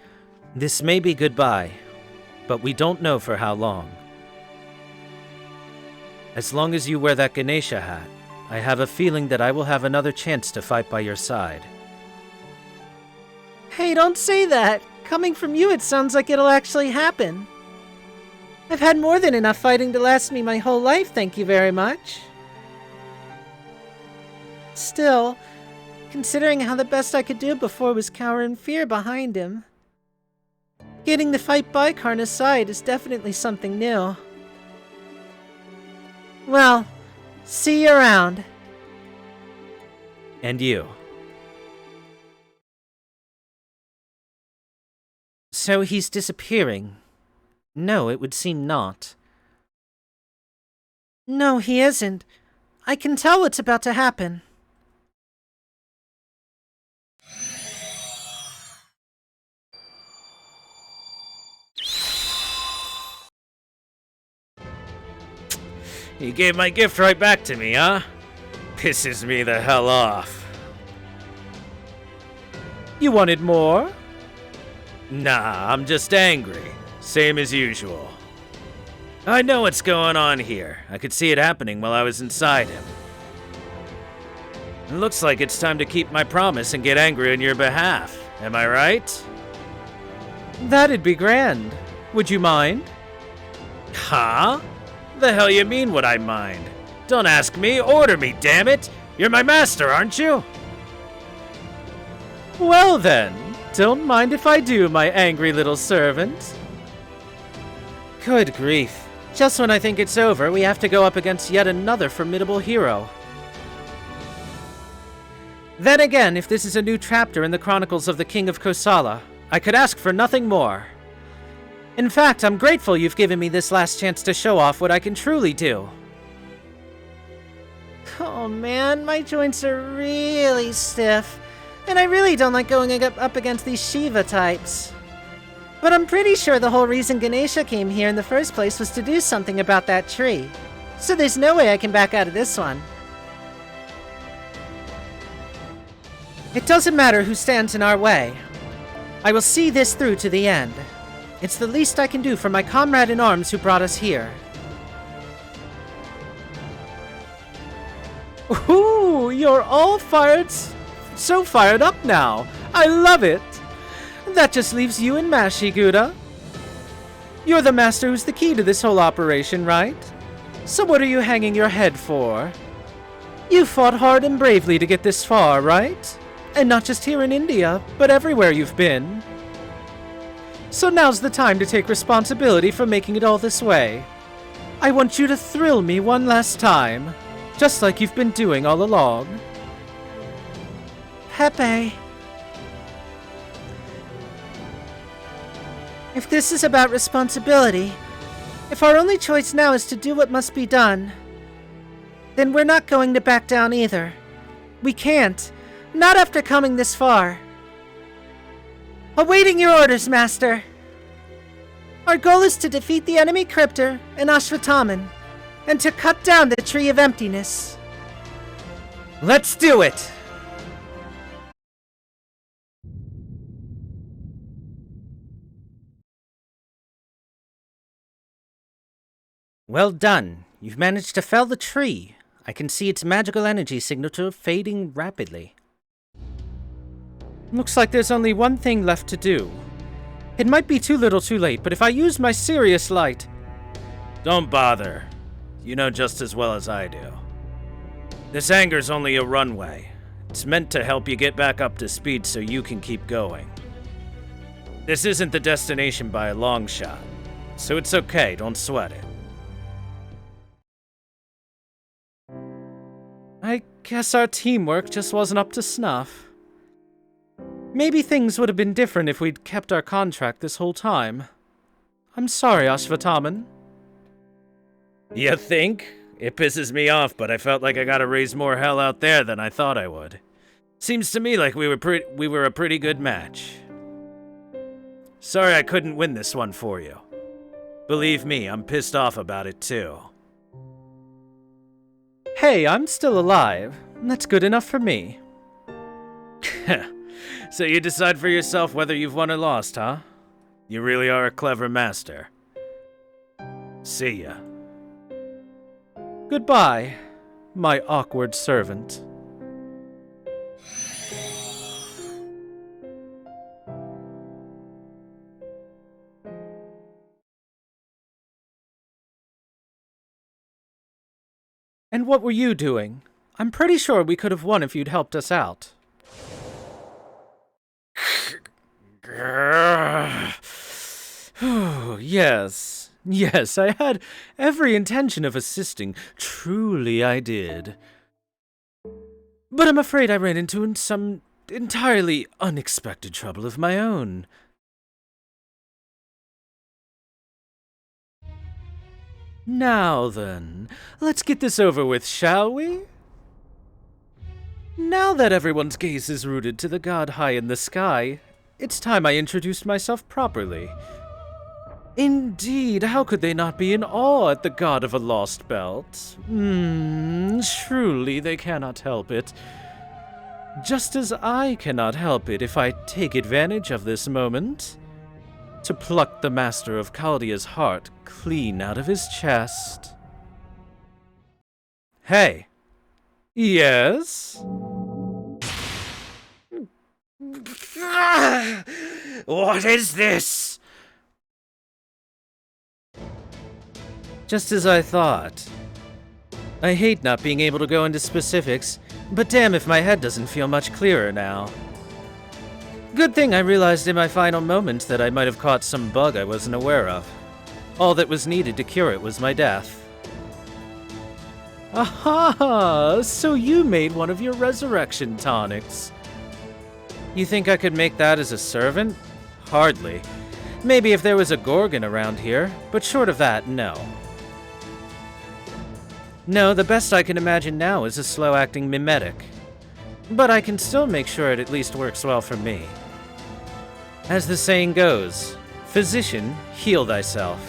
this may be goodbye, but we don't know for how long. As long as you wear that Ganesha hat, I have a feeling that I will have another chance to fight by your side. Hey, don't say that. Coming from you, it sounds like it'll actually happen. I've had more than enough fighting to last me my whole life, thank you very much. Still, considering how the best I could do before was cower in fear behind him, getting to fight by Karna's side is definitely something new. Well, see you around. And you. So he's disappearing. No, it would seem not. No, he isn't. I can tell what's about to happen. You gave my gift right back to me, huh? Pisses me the hell off. You wanted more? Nah, I'm just angry. Same as usual. I know what's going on here. I could see it happening while I was inside him. It looks like it's time to keep my promise and get angry on your behalf. Am I right? That'd be grand. Would you mind? Huh? The hell you mean would I mind? Don't ask me, order me, damn it! You're my master, aren't you? Well then, don't mind if I do, my angry little servant. Good grief. Just when I think it's over, we have to go up against yet another formidable hero. Then again, if this is a new chapter in the Chronicles of the King of Kosala, I could ask for nothing more. In fact, I'm grateful you've given me this last chance to show off what I can truly do. Oh man, my joints are really stiff. And I really don't like going up against these Shiva types. But I'm pretty sure the whole reason Ganesha came here in the first place was to do something about that tree. So there's no way I can back out of this one. It doesn't matter who stands in our way. I will see this through to the end. It's the least I can do for my comrade in arms who brought us here. Ooh, you're all so fired up now. I love it. That just leaves you and Mashiguda. You're the master who's the key to this whole operation, right? So what are you hanging your head for? You fought hard and bravely to get this far, right? And not just here in India, but everywhere you've been. So now's the time to take responsibility for making it all this way. I want you to thrill me one last time, just like you've been doing all along. Pepe. If this is about responsibility, if our only choice now is to do what must be done, then we're not going to back down either. We can't. Not after coming this far. Awaiting your orders, Master. Our goal is to defeat the enemy Cryptor and Ashwataman, and to cut down the Tree of Emptiness. Let's do it! Well done. You've managed to fell the tree. I can see its magical energy signature fading rapidly. Looks like there's only one thing left to do. It might be too little too late, but if I use my Sirius light... Don't bother. You know just as well as I do. This anger's only a runway. It's meant to help you get back up to speed so you can keep going. This isn't the destination by a long shot, so it's okay, don't sweat it. I guess our teamwork just wasn't up to snuff. Maybe things would have been different if we'd kept our contract this whole time. I'm sorry, Ashwataman. You think? It pisses me off, but I felt like I gotta raise more hell out there than I thought I would. Seems to me like we were a pretty good match. Sorry I couldn't win this one for you. Believe me, I'm pissed off about it too. Hey, I'm still alive. That's good enough for me. So you decide for yourself whether you've won or lost, huh? You really are a clever master. See ya. Goodbye, my awkward servant. And what were you doing? I'm pretty sure we could have won if you'd helped us out. Yes, I had every intention of assisting. Truly I did. But I'm afraid I ran into some entirely unexpected trouble of my own. Now then, let's get this over with, shall we? Now that everyone's gaze is rooted to the god high in the sky, it's time I introduced myself properly. Indeed, how could they not be in awe at the god of a Lostbelt? Truly they cannot help it. Just as I cannot help it if I take advantage of this moment to pluck the master of Chaldea's heart clean out of his chest. Hey. Yes? What is this? Just as I thought. I hate not being able to go into specifics, but damn if my head doesn't feel much clearer now. Good thing I realized in my final moments that I might have caught some bug I wasn't aware of. All that was needed to cure it was my death. Aha! So you made one of your resurrection tonics. You think I could make that as a servant? Hardly. Maybe if there was a Gorgon around here, but short of that, no. No, the best I can imagine now is a slow-acting mimetic. But I can still make sure it at least works well for me. As the saying goes, physician, heal thyself.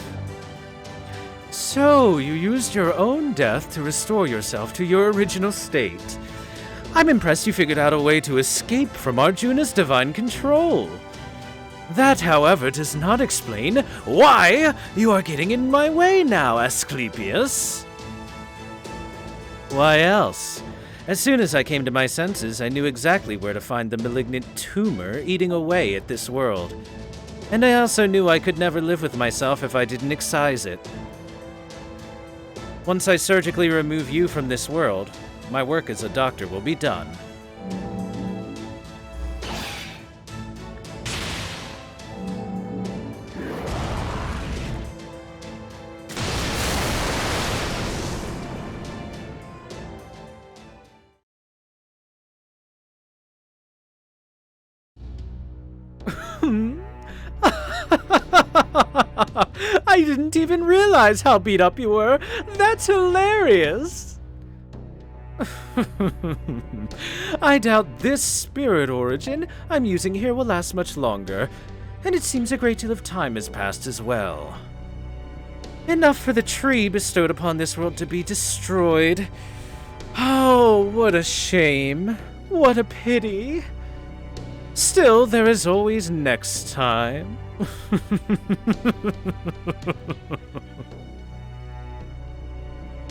So, you used your own death to restore yourself to your original state. I'm impressed you figured out a way to escape from Arjuna's divine control. That, however, does not explain why you are getting in my way now, Asclepius. Why else? As soon as I came to my senses, I knew exactly where to find the malignant tumor eating away at this world. And I also knew I could never live with myself if I didn't excise it. Once I surgically remove you from this world, my work as a doctor will be done. I didn't even realize how beat up you were. That's hilarious. I doubt this spirit origin I'm using here will last much longer, and it seems a great deal of time has passed as well. Enough for the tree bestowed upon this world to be destroyed. Oh, what a shame. What a pity. Still, there is always next time.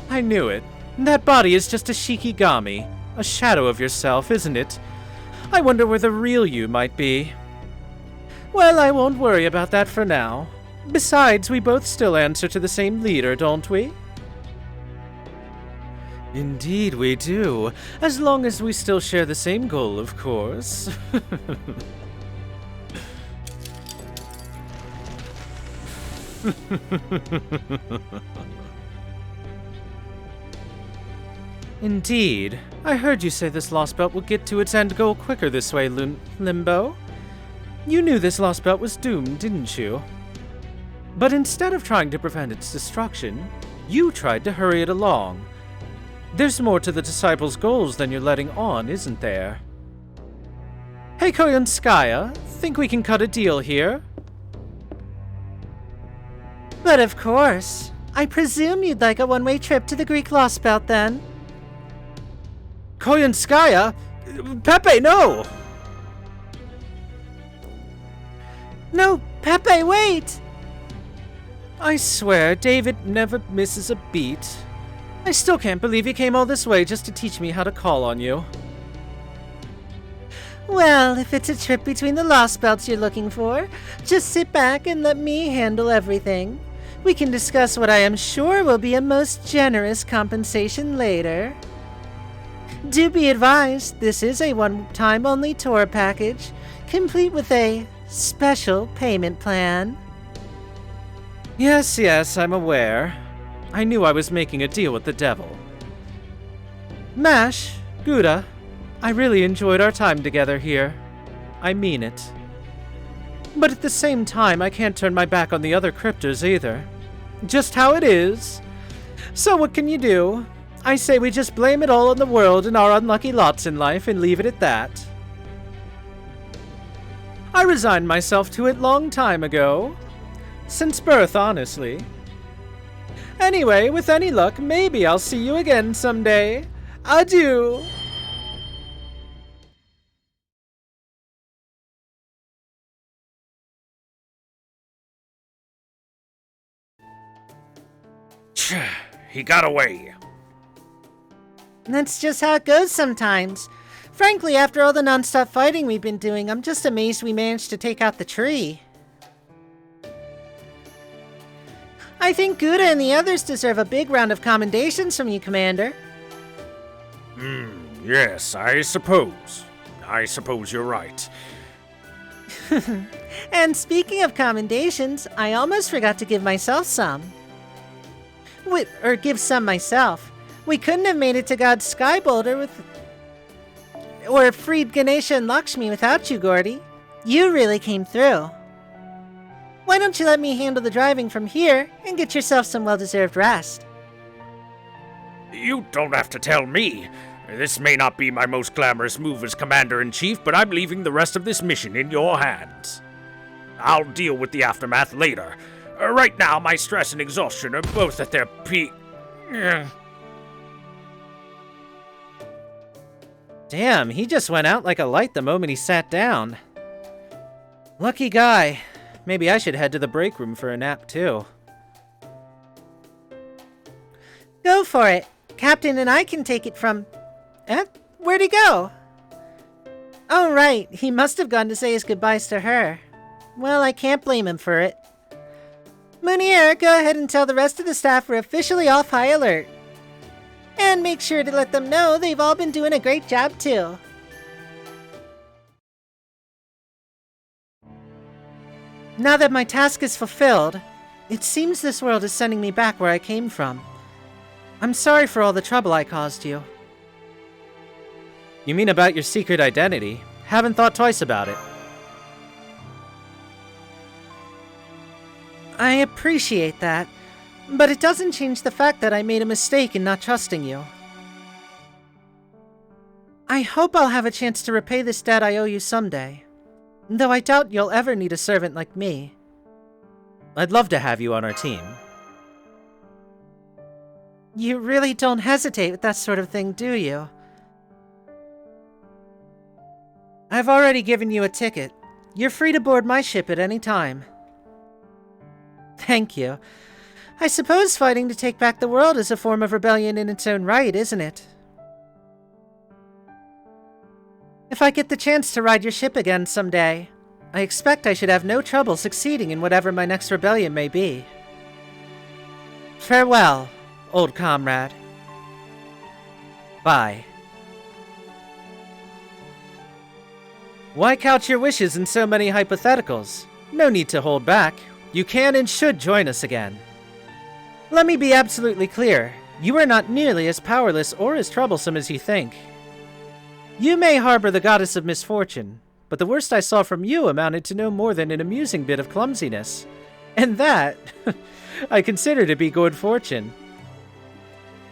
I knew it. That body is just a Shikigami, a shadow of yourself, isn't it? I wonder where the real you might be. Well, I won't worry about that for now. Besides, we both still answer to the same leader, don't we? Indeed we do, as long as we still share the same goal, of course. Indeed. I heard you say this Lostbelt will get to its end goal quicker this way, Limbo. You knew this Lostbelt was doomed, didn't you? But instead of trying to prevent its destruction, you tried to hurry it along. There's more to the Disciples' goals than you're letting on, isn't there? Hey, Koyanskaya, think we can cut a deal here? But of course. I presume you'd like a one-way trip to the Greek Lostbelt then? Koyanskaya? Pepe, no! No, Pepe, wait! I swear, David never misses a beat. I still can't believe you came all this way just to teach me how to call on you. Well, if it's a trip between the Lostbelts you're looking for, just sit back and let me handle everything. We can discuss what I am sure will be a most generous compensation later. Do be advised, this is a one-time only tour package, complete with a special payment plan. Yes, I'm aware. I knew I was making a deal with the devil. Mash, Gouda, I really enjoyed our time together here. I mean it. But at the same time, I can't turn my back on the other cryptors either. Just how it is, So what can you do? I say we just blame it all on the world and our unlucky lots in life and leave it at that. I resigned myself to it long time ago. Since birth, honestly. Anyway, with any luck, maybe I'll see you again someday. Adieu! He got away. That's just how it goes sometimes. Frankly, after all the non-stop fighting we've been doing, I'm just amazed we managed to take out the tree. I think Gouda and the others deserve a big round of commendations from you, Commander. Yes, I suppose. I suppose you're right. And speaking of commendations, I almost forgot to give myself some. Or give some myself. We couldn't have made it to God's Sky Boulder with... or freed Ganesha and Lakshmi without you, Gordy. You really came through. Why don't you let me handle the driving from here and get yourself some well-deserved rest? You don't have to tell me. This may not be my most glamorous move as Commander-in-Chief, but I'm leaving the rest of this mission in your hands. I'll deal with the aftermath later. Right now, my stress and exhaustion are both at their peak. Damn, he just went out like a light the moment he sat down. Lucky guy. Maybe I should head to the break room for a nap, too. Go for it. Captain and I can take it from... Where'd he go? Oh, right. He must have gone to say his goodbyes to her. Well, I can't blame him for it. Munir, go ahead and tell the rest of the staff we're officially off high alert. And make sure to let them know they've all been doing a great job, too. Now that my task is fulfilled, it seems this world is sending me back where I came from. I'm sorry for all the trouble I caused you. You mean about your secret identity? Haven't thought twice about it. I appreciate that, but it doesn't change the fact that I made a mistake in not trusting you. I hope I'll have a chance to repay this debt I owe you someday, though I doubt you'll ever need a servant like me. I'd love to have you on our team. You really don't hesitate with that sort of thing, do you? I've already given you a ticket. You're free to board my ship at any time. Thank you. I suppose fighting to take back the world is a form of rebellion in its own right, isn't it? If I get the chance to ride your ship again someday, I expect I should have no trouble succeeding in whatever my next rebellion may be. Farewell, old comrade. Bye. Why couch your wishes in so many hypotheticals? No need to hold back. You can and should join us again. Let me be absolutely clear. You are not nearly as powerless or as troublesome as you think. You may harbor the goddess of misfortune, but the worst I saw from you amounted to no more than an amusing bit of clumsiness. And that, I consider to be good fortune.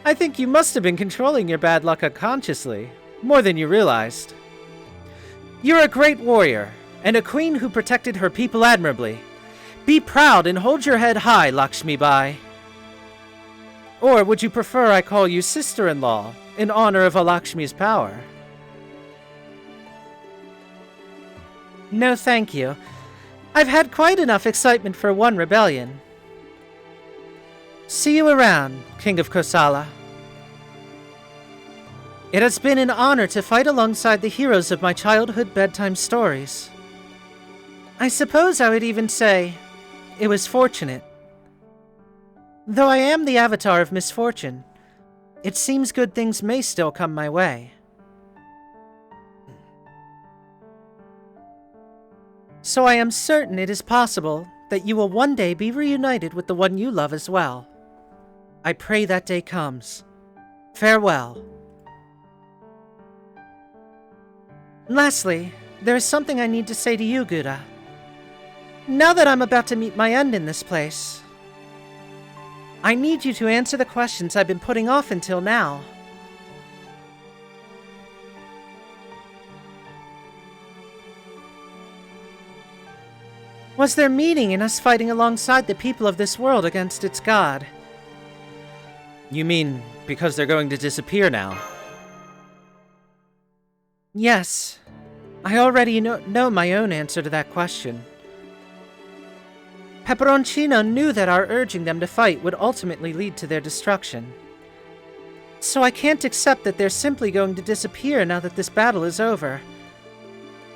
I think you must have been controlling your bad luck unconsciously, more than you realized. You're a great warrior, and a queen who protected her people admirably. Be proud and hold your head high, Lakshmi Bai. Or would you prefer I call you sister-in-law, in honor of Lakshmi's power? No, thank you. I've had quite enough excitement for one rebellion. See you around, King of Kosala. It has been an honor to fight alongside the heroes of my childhood bedtime stories. I suppose I would even say it was fortunate. Though I am the avatar of misfortune, it seems good things may still come my way. So I am certain it is possible that you will one day be reunited with the one you love as well. I pray that day comes. Farewell. Lastly, there is something I need to say to you, Gouda. Now that I'm about to meet my end in this place, I need you to answer the questions I've been putting off until now. Was there meaning in us fighting alongside the people of this world against its god? You mean because they're going to disappear now? Yes. I already know my own answer to that question. Peperoncino knew that our urging them to fight would ultimately lead to their destruction. So I can't accept that they're simply going to disappear now that this battle is over.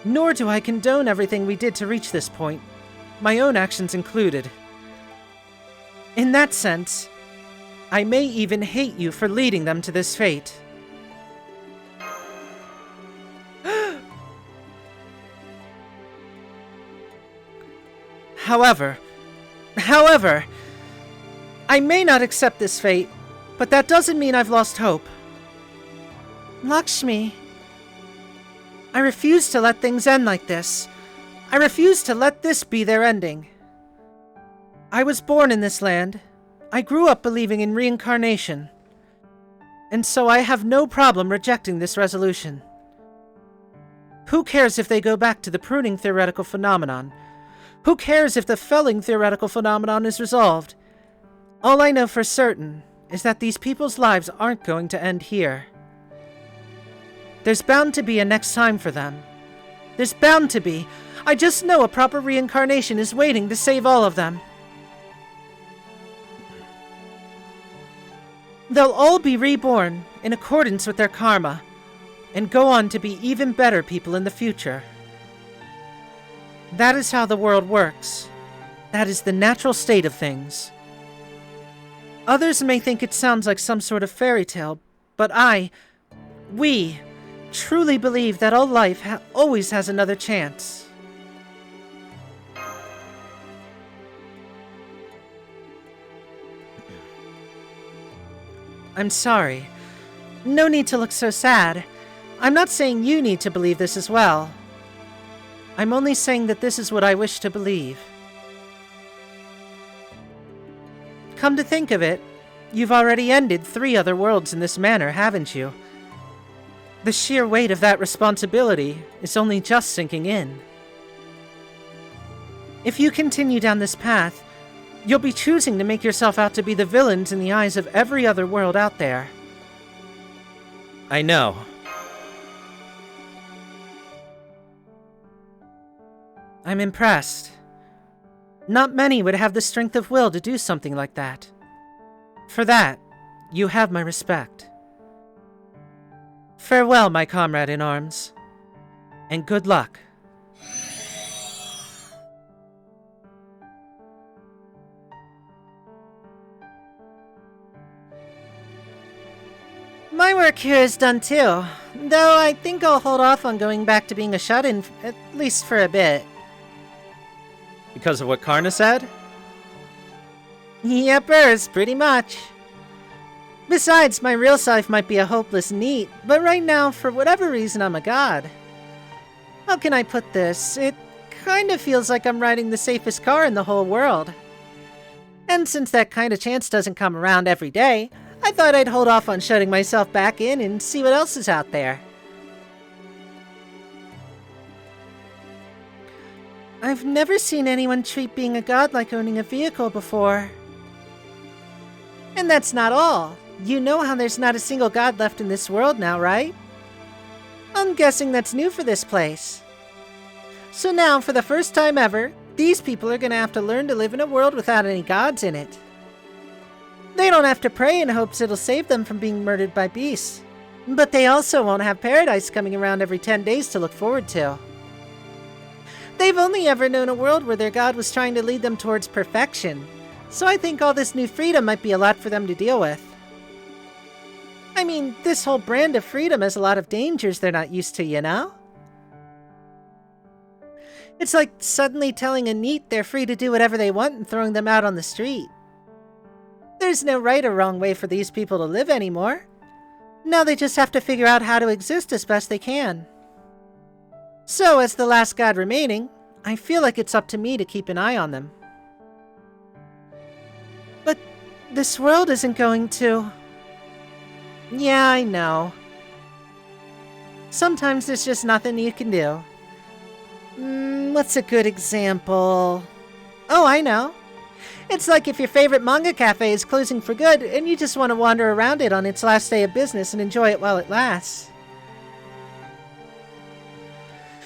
Nor do I condone everything we did to reach this point, my own actions included. In that sense, I may even hate you for leading them to this fate. However, I may not accept this fate, but that doesn't mean I've lost hope. Lakshmi, I refuse to let things end like this. I refuse to let this be their ending. I was born in this land. I grew up believing in reincarnation. And so I have no problem rejecting this resolution. Who cares if they go back to the pruning theoretical phenomenon? Who cares if the felling theoretical phenomenon is resolved? All I know for certain is that these people's lives aren't going to end here. There's bound to be a next time for them. There's bound to be. I just know a proper reincarnation is waiting to save all of them. They'll all be reborn in accordance with their karma, and go on to be even better people in the future. That is how the world works. That is the natural state of things. Others may think it sounds like some sort of fairy tale, but we, truly believe that all life always has another chance. I'm sorry. No need to look so sad. I'm not saying you need to believe this as well. I'm only saying that this is what I wish to believe. Come to think of it, you've already ended 3 other worlds in this manner, haven't you? The sheer weight of that responsibility is only just sinking in. If you continue down this path, you'll be choosing to make yourself out to be the villains in the eyes of every other world out there. I know. I'm impressed. Not many would have the strength of will to do something like that. For that, you have my respect. Farewell, my comrade in arms, and good luck. My work here is done too, though I think I'll hold off on going back to being a shut-in, at least for a bit. Because of what Karna said? Yepers, pretty much. Besides, my real self might be a hopeless NEET, but right now, for whatever reason, I'm a god. How can I put this? It kind of feels like I'm riding the safest car in the whole world. And since that kind of chance doesn't come around every day, I thought I'd hold off on shutting myself back in and see what else is out there. I've never seen anyone treat being a god like owning a vehicle before. And that's not all. You know how there's not a single god left in this world now, right? I'm guessing that's new for this place. So now, for the first time ever, these people are gonna have to learn to live in a world without any gods in it. They don't have to pray in hopes it'll save them from being murdered by beasts. But they also won't have paradise coming around every 10 days to look forward to. They've only ever known a world where their god was trying to lead them towards perfection, so I think all this new freedom might be a lot for them to deal with. I mean, this whole brand of freedom has a lot of dangers they're not used to, you know? It's like suddenly telling a NEET they're free to do whatever they want and throwing them out on the street. There's no right or wrong way for these people to live anymore. Now they just have to figure out how to exist as best they can. So, as the last god remaining, I feel like it's up to me to keep an eye on them. But this world isn't going to... Yeah, I know. Sometimes there's just nothing you can do. What's a good example? Oh, I know. It's like if your favorite manga cafe is closing for good and you just want to wander around it on its last day of business and enjoy it while it lasts.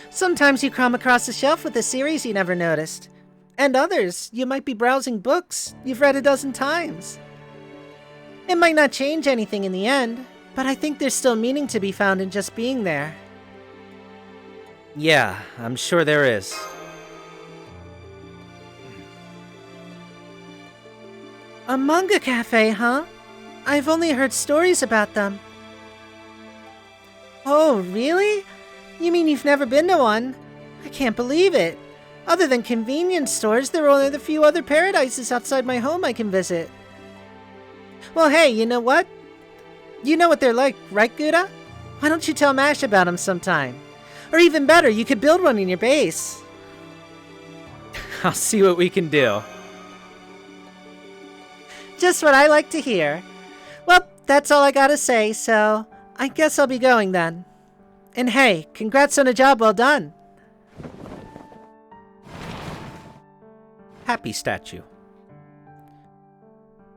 Sometimes you come across a shelf with a series you never noticed. And others, you might be browsing books you've read a dozen times. It might not change anything in the end, but I think there's still meaning to be found in just being there. Yeah, I'm sure there is. A manga cafe, huh? I've only heard stories about them. Oh, really? You mean you've never been to one? I can't believe it. Other than convenience stores, there are only the few other paradises outside my home I can visit. Well, hey, you know what? You know what they're like, right, Gouda? Why don't you tell Mash about them sometime? Or even better, you could build one in your base. I'll see what we can do. Just what I like to hear. Well, that's all I gotta say, so I guess I'll be going then. And hey, congrats on a job well done. Happy statue.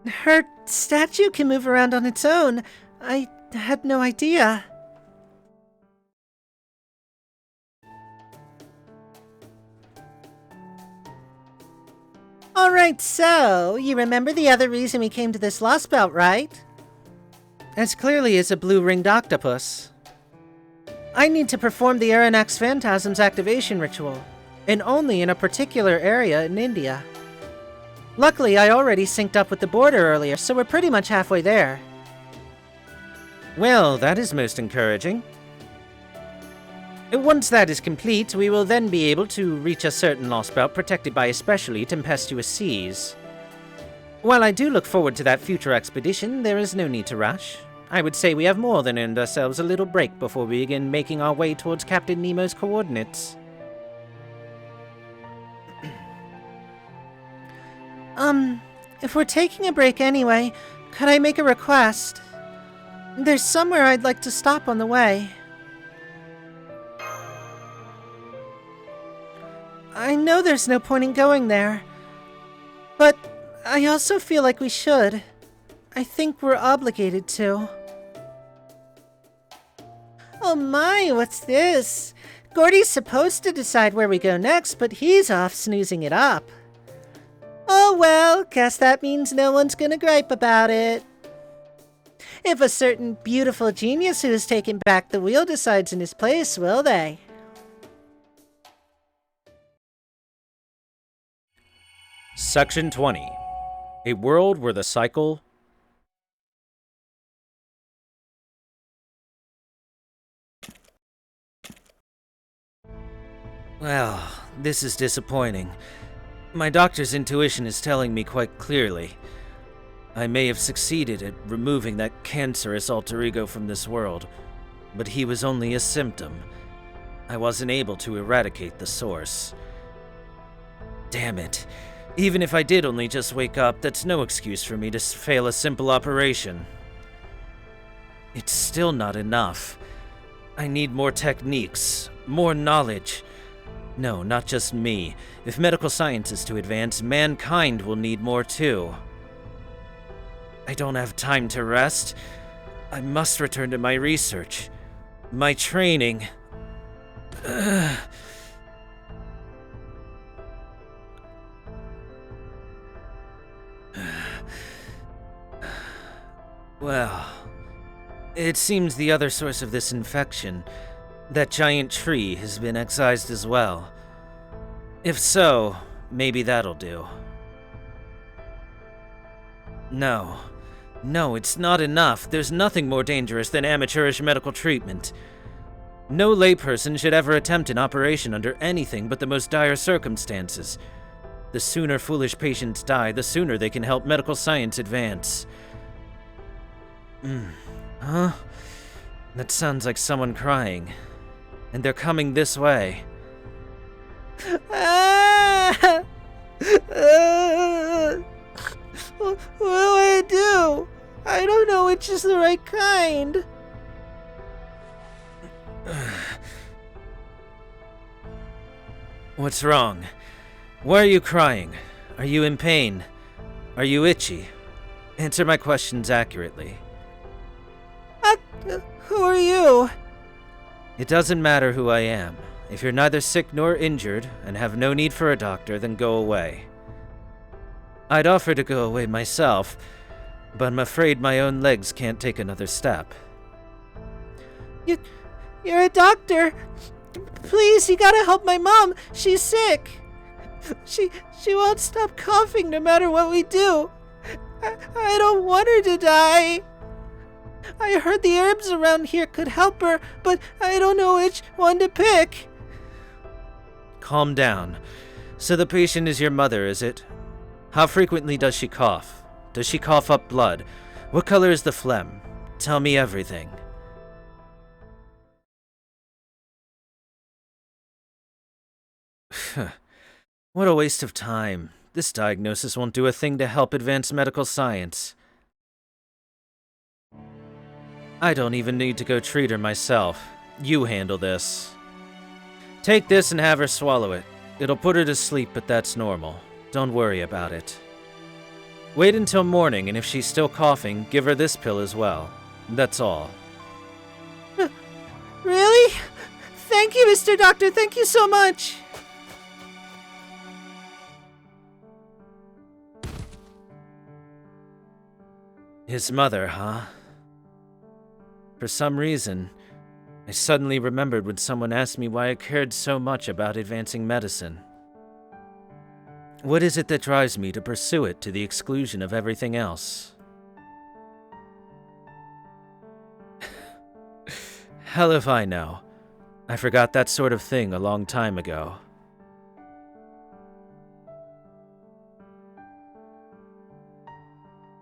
Her statue can move around on its own. I had no idea. Alright, so, you remember the other reason we came to this Lostbelt, right? As clearly as a blue-ringed octopus. I need to perform the Aranax Phantasm's activation ritual, and only in a particular area in India. Luckily, I already synced up with the border earlier, so we're pretty much halfway there. Well, that is most encouraging. Once that is complete, we will then be able to reach a certain Lostbelt protected by especially tempestuous seas. While I do look forward to that future expedition, there is no need to rush. I would say we have more than earned ourselves a little break before we begin making our way towards Captain Nemo's coordinates. If we're taking a break anyway, could I make a request? There's somewhere I'd like to stop on the way. I know there's no point in going there, but I also feel like we should. I think we're obligated to. Oh my, what's this? Gordy's supposed to decide where we go next, but he's off snoozing it up. Oh well, guess that means no one's gonna gripe about it. If a certain beautiful genius who has taken back the wheel decides in his place, will they? Section 20. A world where the cycle... Well, this is disappointing. My doctor's intuition is telling me quite clearly. I may have succeeded at removing that cancerous alter ego from this world, but he was only a symptom. I wasn't able to eradicate the source. Damn it. Even if I did only just wake up, that's no excuse for me to fail a simple operation. It's still not enough. I need more techniques, more knowledge. No, not just me. If medical science is to advance, mankind will need more too. I don't have time to rest. I must return to my research. My training. Well, it seems the other source of this infection, that giant tree, has been excised as well. If so, maybe that'll do. No, it's not enough. There's nothing more dangerous than amateurish medical treatment. No layperson should ever attempt an operation under anything but the most dire circumstances. The sooner foolish patients die, the sooner they can help medical science advance. Huh? That sounds like someone crying. And they're coming this way. What do I do? I don't know which is the right kind. What's wrong? Why are you crying? Are you in pain? Are you itchy? Answer my questions accurately. Who are you? It doesn't matter who I am. If you're neither sick nor injured and have no need for a doctor, then go away. I'd offer to go away myself, but I'm afraid my own legs can't take another step. You're a doctor. Please, you gotta help my mom. She's sick. She won't stop coughing no matter what we do. I don't want her to die. I heard the herbs around here could help her, but I don't know which one to pick. Calm down. So the patient is your mother, is it? How frequently does she cough? Does she cough up blood? What color is the phlegm? Tell me everything. What a waste of time. This diagnosis won't do a thing to help advance medical science. I don't even need to go treat her myself. You handle this. Take this and have her swallow it. It'll put her to sleep, but that's normal. Don't worry about it. Wait until morning, and if she's still coughing, give her this pill as well. That's all. Really? Thank you, Mr. Doctor. Thank you so much. His mother, huh? For some reason, I suddenly remembered when someone asked me why I cared so much about advancing medicine. What is it that drives me to pursue it to the exclusion of everything else? Hell if I know. I forgot that sort of thing a long time ago.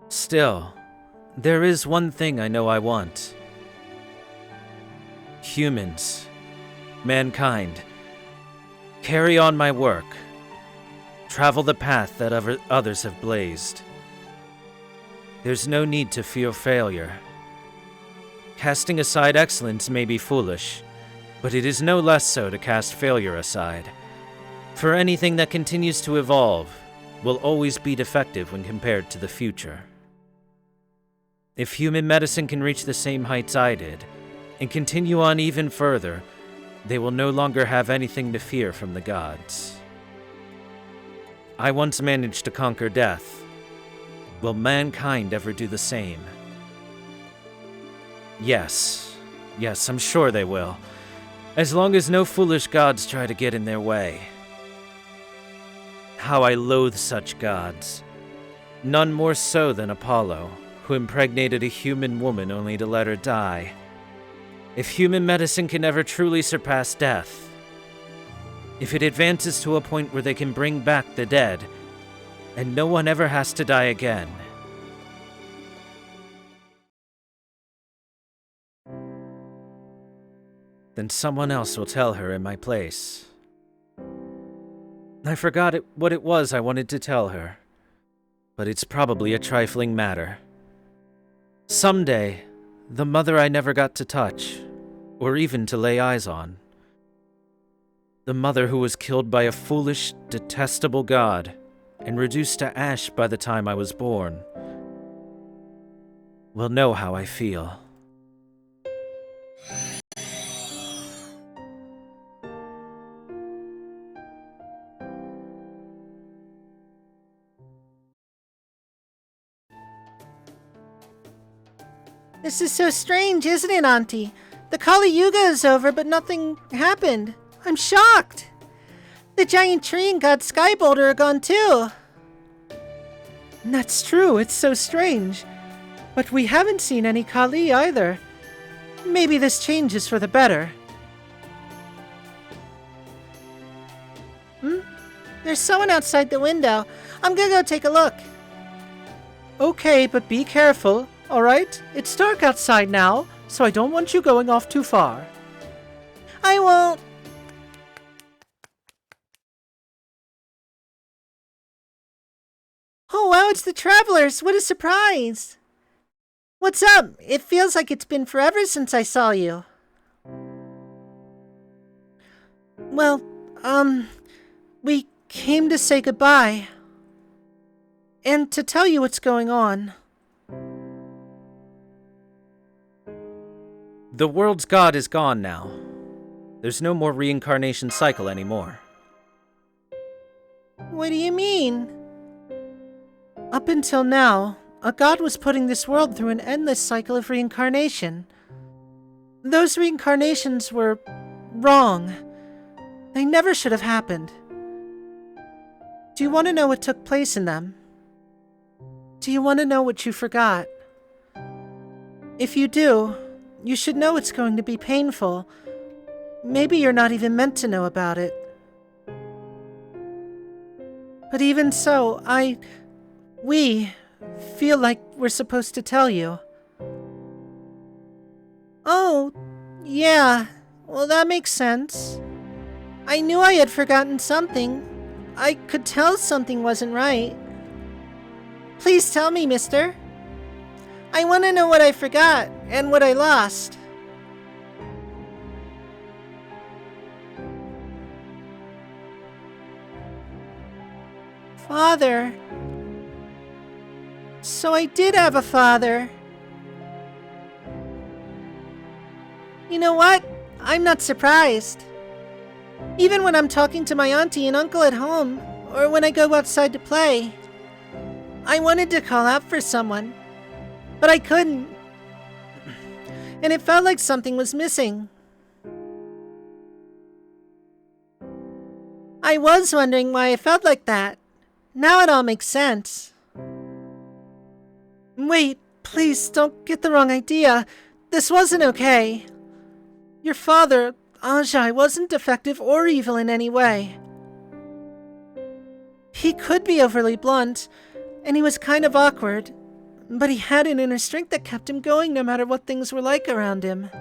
Still, there is one thing I know I want. Humans. Mankind. Carry on my work. Travel the path that others have blazed. There's no need to fear failure. Casting aside excellence may be foolish, but it is no less so to cast failure aside. For anything that continues to evolve will always be defective when compared to the future. If human medicine can reach the same heights I did, and continue on even further, they will no longer have anything to fear from the gods. I once managed to conquer death. Will mankind ever do the same? Yes, I'm sure they will, as long as no foolish gods try to get in their way. How I loathe such gods. None more so than Apollo, who impregnated a human woman only to let her die. If human medicine can ever truly surpass death, if it advances to a point where they can bring back the dead, and no one ever has to die again, then someone else will tell her in my place. I forgot what it was I wanted to tell her, but it's probably a trifling matter. Someday, the mother I never got to touch, or even to lay eyes on. The mother who was killed by a foolish, detestable god, and reduced to ash by the time I was born, will know how I feel. This is so strange, isn't it, Auntie? The Kali Yuga is over, but nothing happened. I'm shocked. The giant tree and God Sky Boulder are gone too. That's true, it's so strange. But we haven't seen any Kali either. Maybe this change is for the better. There's someone outside the window. I'm gonna go take a look. Okay, but be careful. Alright? It's dark outside now, so I don't want you going off too far. I won't. Oh wow, it's the Travelers! What a surprise! What's up? It feels like it's been forever since I saw you. Well, we came to say goodbye. And to tell you what's going on. The world's god is gone now. There's no more reincarnation cycle anymore. What do you mean? Up until now, a god was putting this world through an endless cycle of reincarnation. Those reincarnations were wrong. They never should have happened. Do you want to know what took place in them? Do you want to know what you forgot? If you do, you should know it's going to be painful. Maybe you're not even meant to know about it. But even so, we feel like we're supposed to tell you. Oh, yeah. Well, that makes sense. I knew I had forgotten something. I could tell something wasn't right. Please tell me, mister. I want to know what I forgot and what I lost. Father. So I did have a father. You know what? I'm not surprised. Even when I'm talking to my auntie and uncle at home, or when I go outside to play, I wanted to call out for someone, but I couldn't. And it felt like something was missing. I was wondering why I felt like that. Now it all makes sense. Wait, please don't get the wrong idea. This wasn't okay. Your father, Ajay, wasn't defective or evil in any way. He could be overly blunt, and he was kind of awkward, but he had an inner strength that kept him going no matter what things were like around him.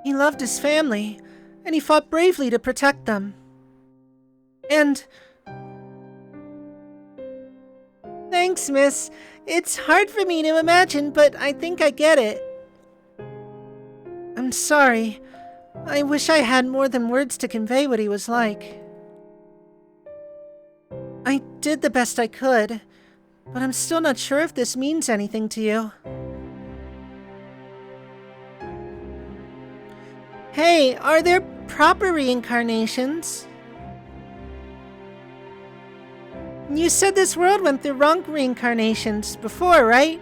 He loved his family, and he fought bravely to protect them. And... Thanks, miss. It's hard for me to imagine, but I think I get it. I'm sorry. I wish I had more than words to convey what he was like. I did the best I could, but I'm still not sure if this means anything to you. Hey, are there proper reincarnations? You said this world went through wrong reincarnations before, right?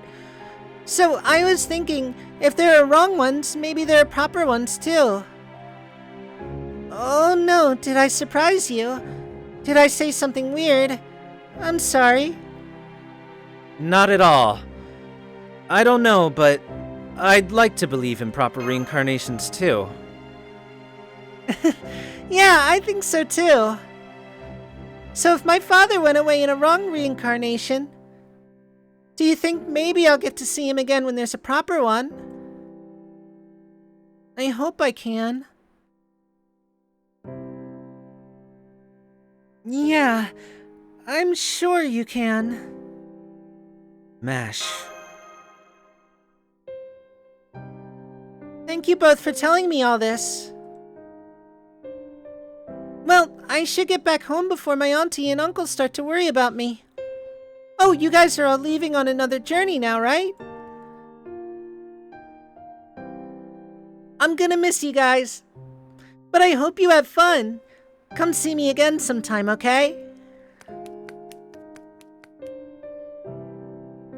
So I was thinking, if there are wrong ones, maybe there are proper ones too. Oh no, did I surprise you? Did I say something weird? I'm sorry. Not at all. I don't know, but I'd like to believe in proper reincarnations too. Yeah, I think so too. So if my father went away in a wrong reincarnation, do you think maybe I'll get to see him again when there's a proper one? I hope I can. Yeah, I'm sure you can. Mash. Thank you both for telling me all this. Well, I should get back home before my auntie and uncle start to worry about me. Oh, you guys are all leaving on another journey now, right? I'm gonna miss you guys. But I hope you have fun. Come see me again sometime, okay?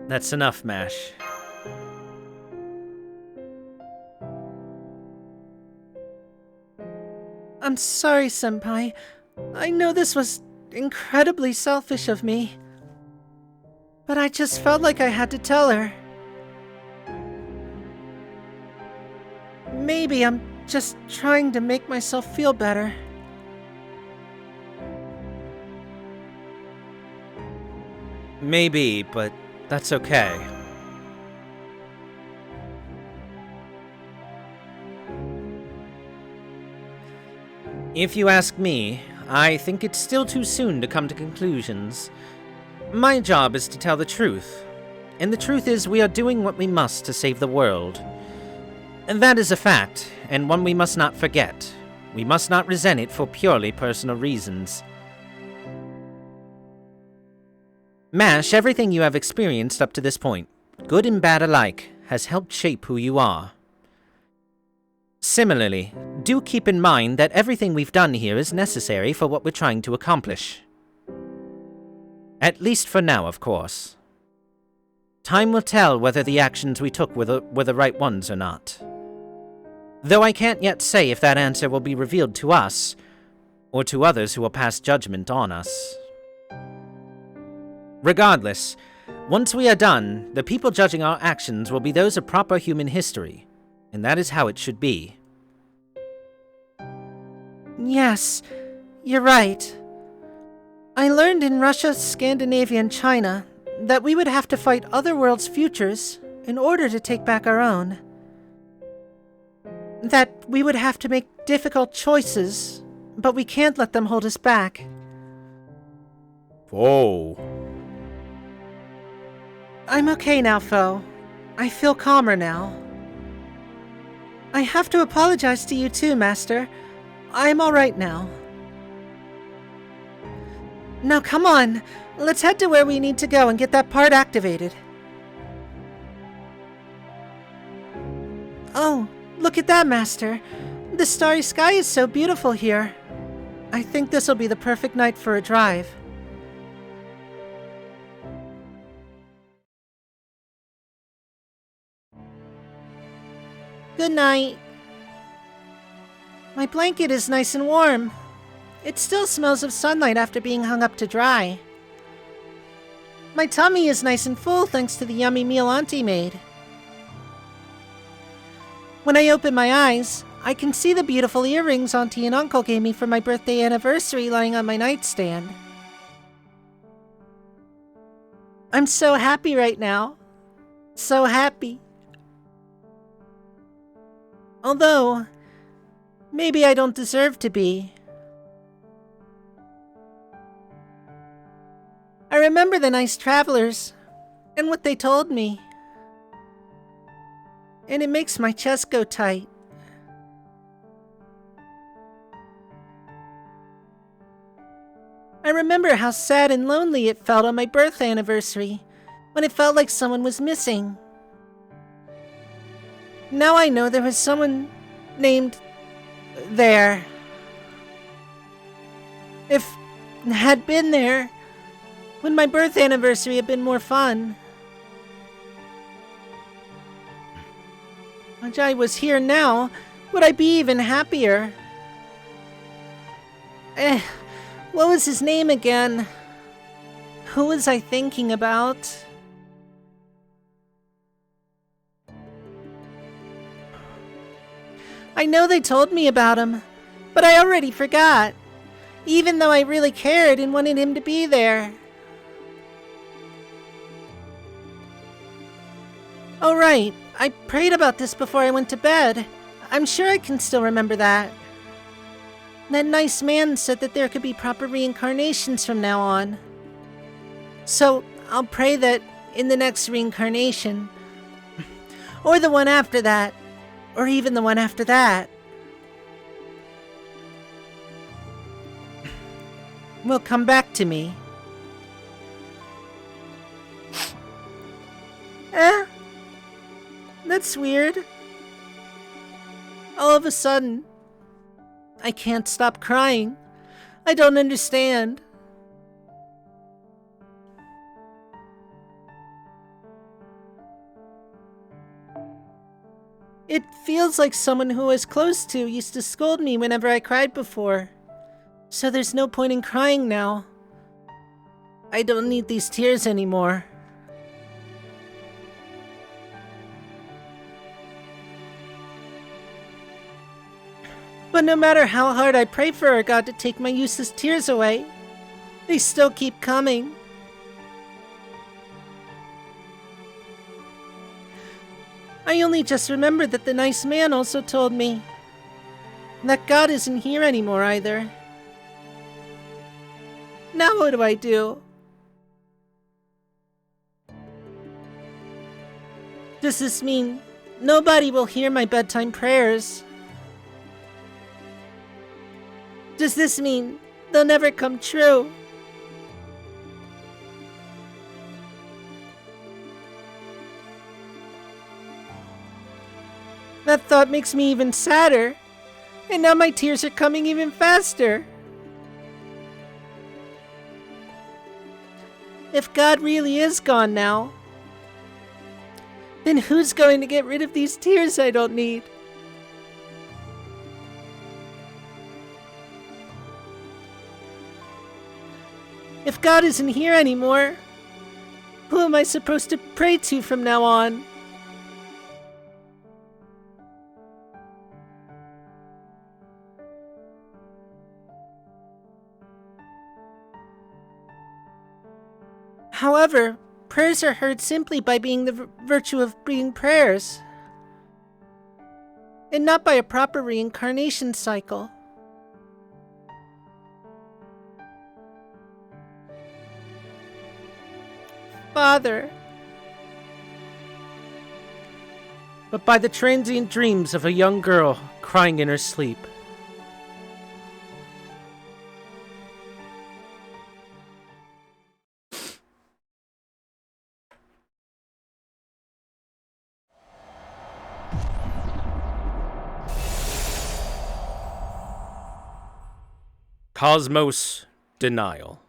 That's enough, Mash. I'm sorry, Senpai. I know this was incredibly selfish of me. But I just felt like I had to tell her. Maybe I'm just trying to make myself feel better. Maybe, but that's okay. If you ask me, I think it's still too soon to come to conclusions. My job is to tell the truth, and the truth is we are doing what we must to save the world. And that is a fact, and one we must not forget. We must not resent it for purely personal reasons. Mash, everything you have experienced up to this point, good and bad alike, has helped shape who you are. Similarly, do keep in mind that everything we've done here is necessary for what we're trying to accomplish. At least for now, of course. Time will tell whether the actions we took were the right ones or not. Though I can't yet say if that answer will be revealed to us, or to others who will pass judgment on us. Regardless, once we are done, the people judging our actions will be those of proper human history, and that is how it should be. Yes, you're right. I learned in Russia, Scandinavia, and China that we would have to fight other worlds' futures in order to take back our own. That we would have to make difficult choices, but we can't let them hold us back. Whoa. I'm okay now, Foe. I feel calmer now. I have to apologize to you too, Master. I'm alright now. Now come on, let's head to where we need to go and get that part activated. Oh, look at that, Master. The starry sky is so beautiful here. I think this'll be the perfect night for a drive. Good night. My blanket is nice and warm. It still smells of sunlight after being hung up to dry. My tummy is nice and full thanks to the yummy meal Auntie made. When I open my eyes, I can see the beautiful earrings Auntie and Uncle gave me for my birthday anniversary lying on my nightstand. I'm so happy right now. So happy. Although, maybe I don't deserve to be. I remember the nice travelers and what they told me. And it makes my chest go tight. I remember how sad and lonely it felt on my birth anniversary, when it felt like someone was missing. Now I know there was someone named there. If had been there, when my birth anniversary had been more fun. If I was here now, would I be even happier? What was his name again? Who was I thinking about? I know they told me about him, but I already forgot, even though I really cared and wanted him to be there. Oh right, I prayed about this before I went to bed. I'm sure I can still remember that. That nice man said that there could be proper reincarnations from now on. So I'll pray that in the next reincarnation, or the one after that, or even the one after that, will come back to me. That's weird. All of a sudden, I can't stop crying. I don't understand. It feels like someone who I was close to used to scold me whenever I cried before. So there's no point in crying now. I don't need these tears anymore. But no matter how hard I pray for our God to take my useless tears away, they still keep coming. I only just remembered that the nice man also told me that God isn't here anymore either. Now what do I do? Does this mean nobody will hear my bedtime prayers? Does this mean they'll never come true? That thought makes me even sadder, and now my tears are coming even faster. If God really is gone now, then who's going to get rid of these tears I don't need? If God isn't here anymore, who am I supposed to pray to from now on? However, prayers are heard simply by being the virtue of being prayers, and not by a proper reincarnation cycle. Father. But by the transient dreams of a young girl crying in her sleep. Cosmos Denial.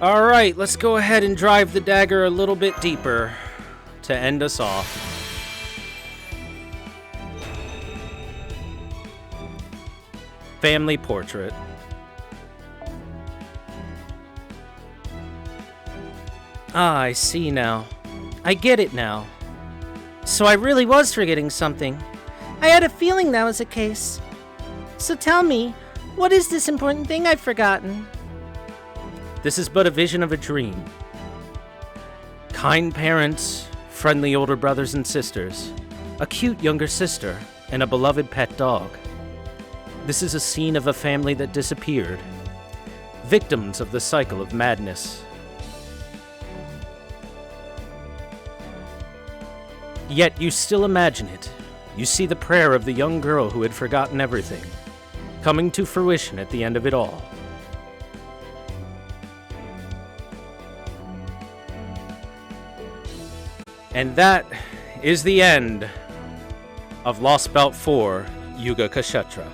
Alright, let's go ahead and drive the dagger a little bit deeper to end us off. Family portrait. Ah, I see now. I get it now. So I really was forgetting something. I had a feeling that was the case. So tell me, what is this important thing I've forgotten? This is but a vision of a dream. Kind parents, friendly older brothers and sisters, a cute younger sister, and a beloved pet dog. This is a scene of a family that disappeared, victims of the cycle of madness. Yet you still imagine it. You see the prayer of the young girl who had forgotten everything, coming to fruition at the end of it all. And that is the end of Lostbelt 4 Yuga Kshetra.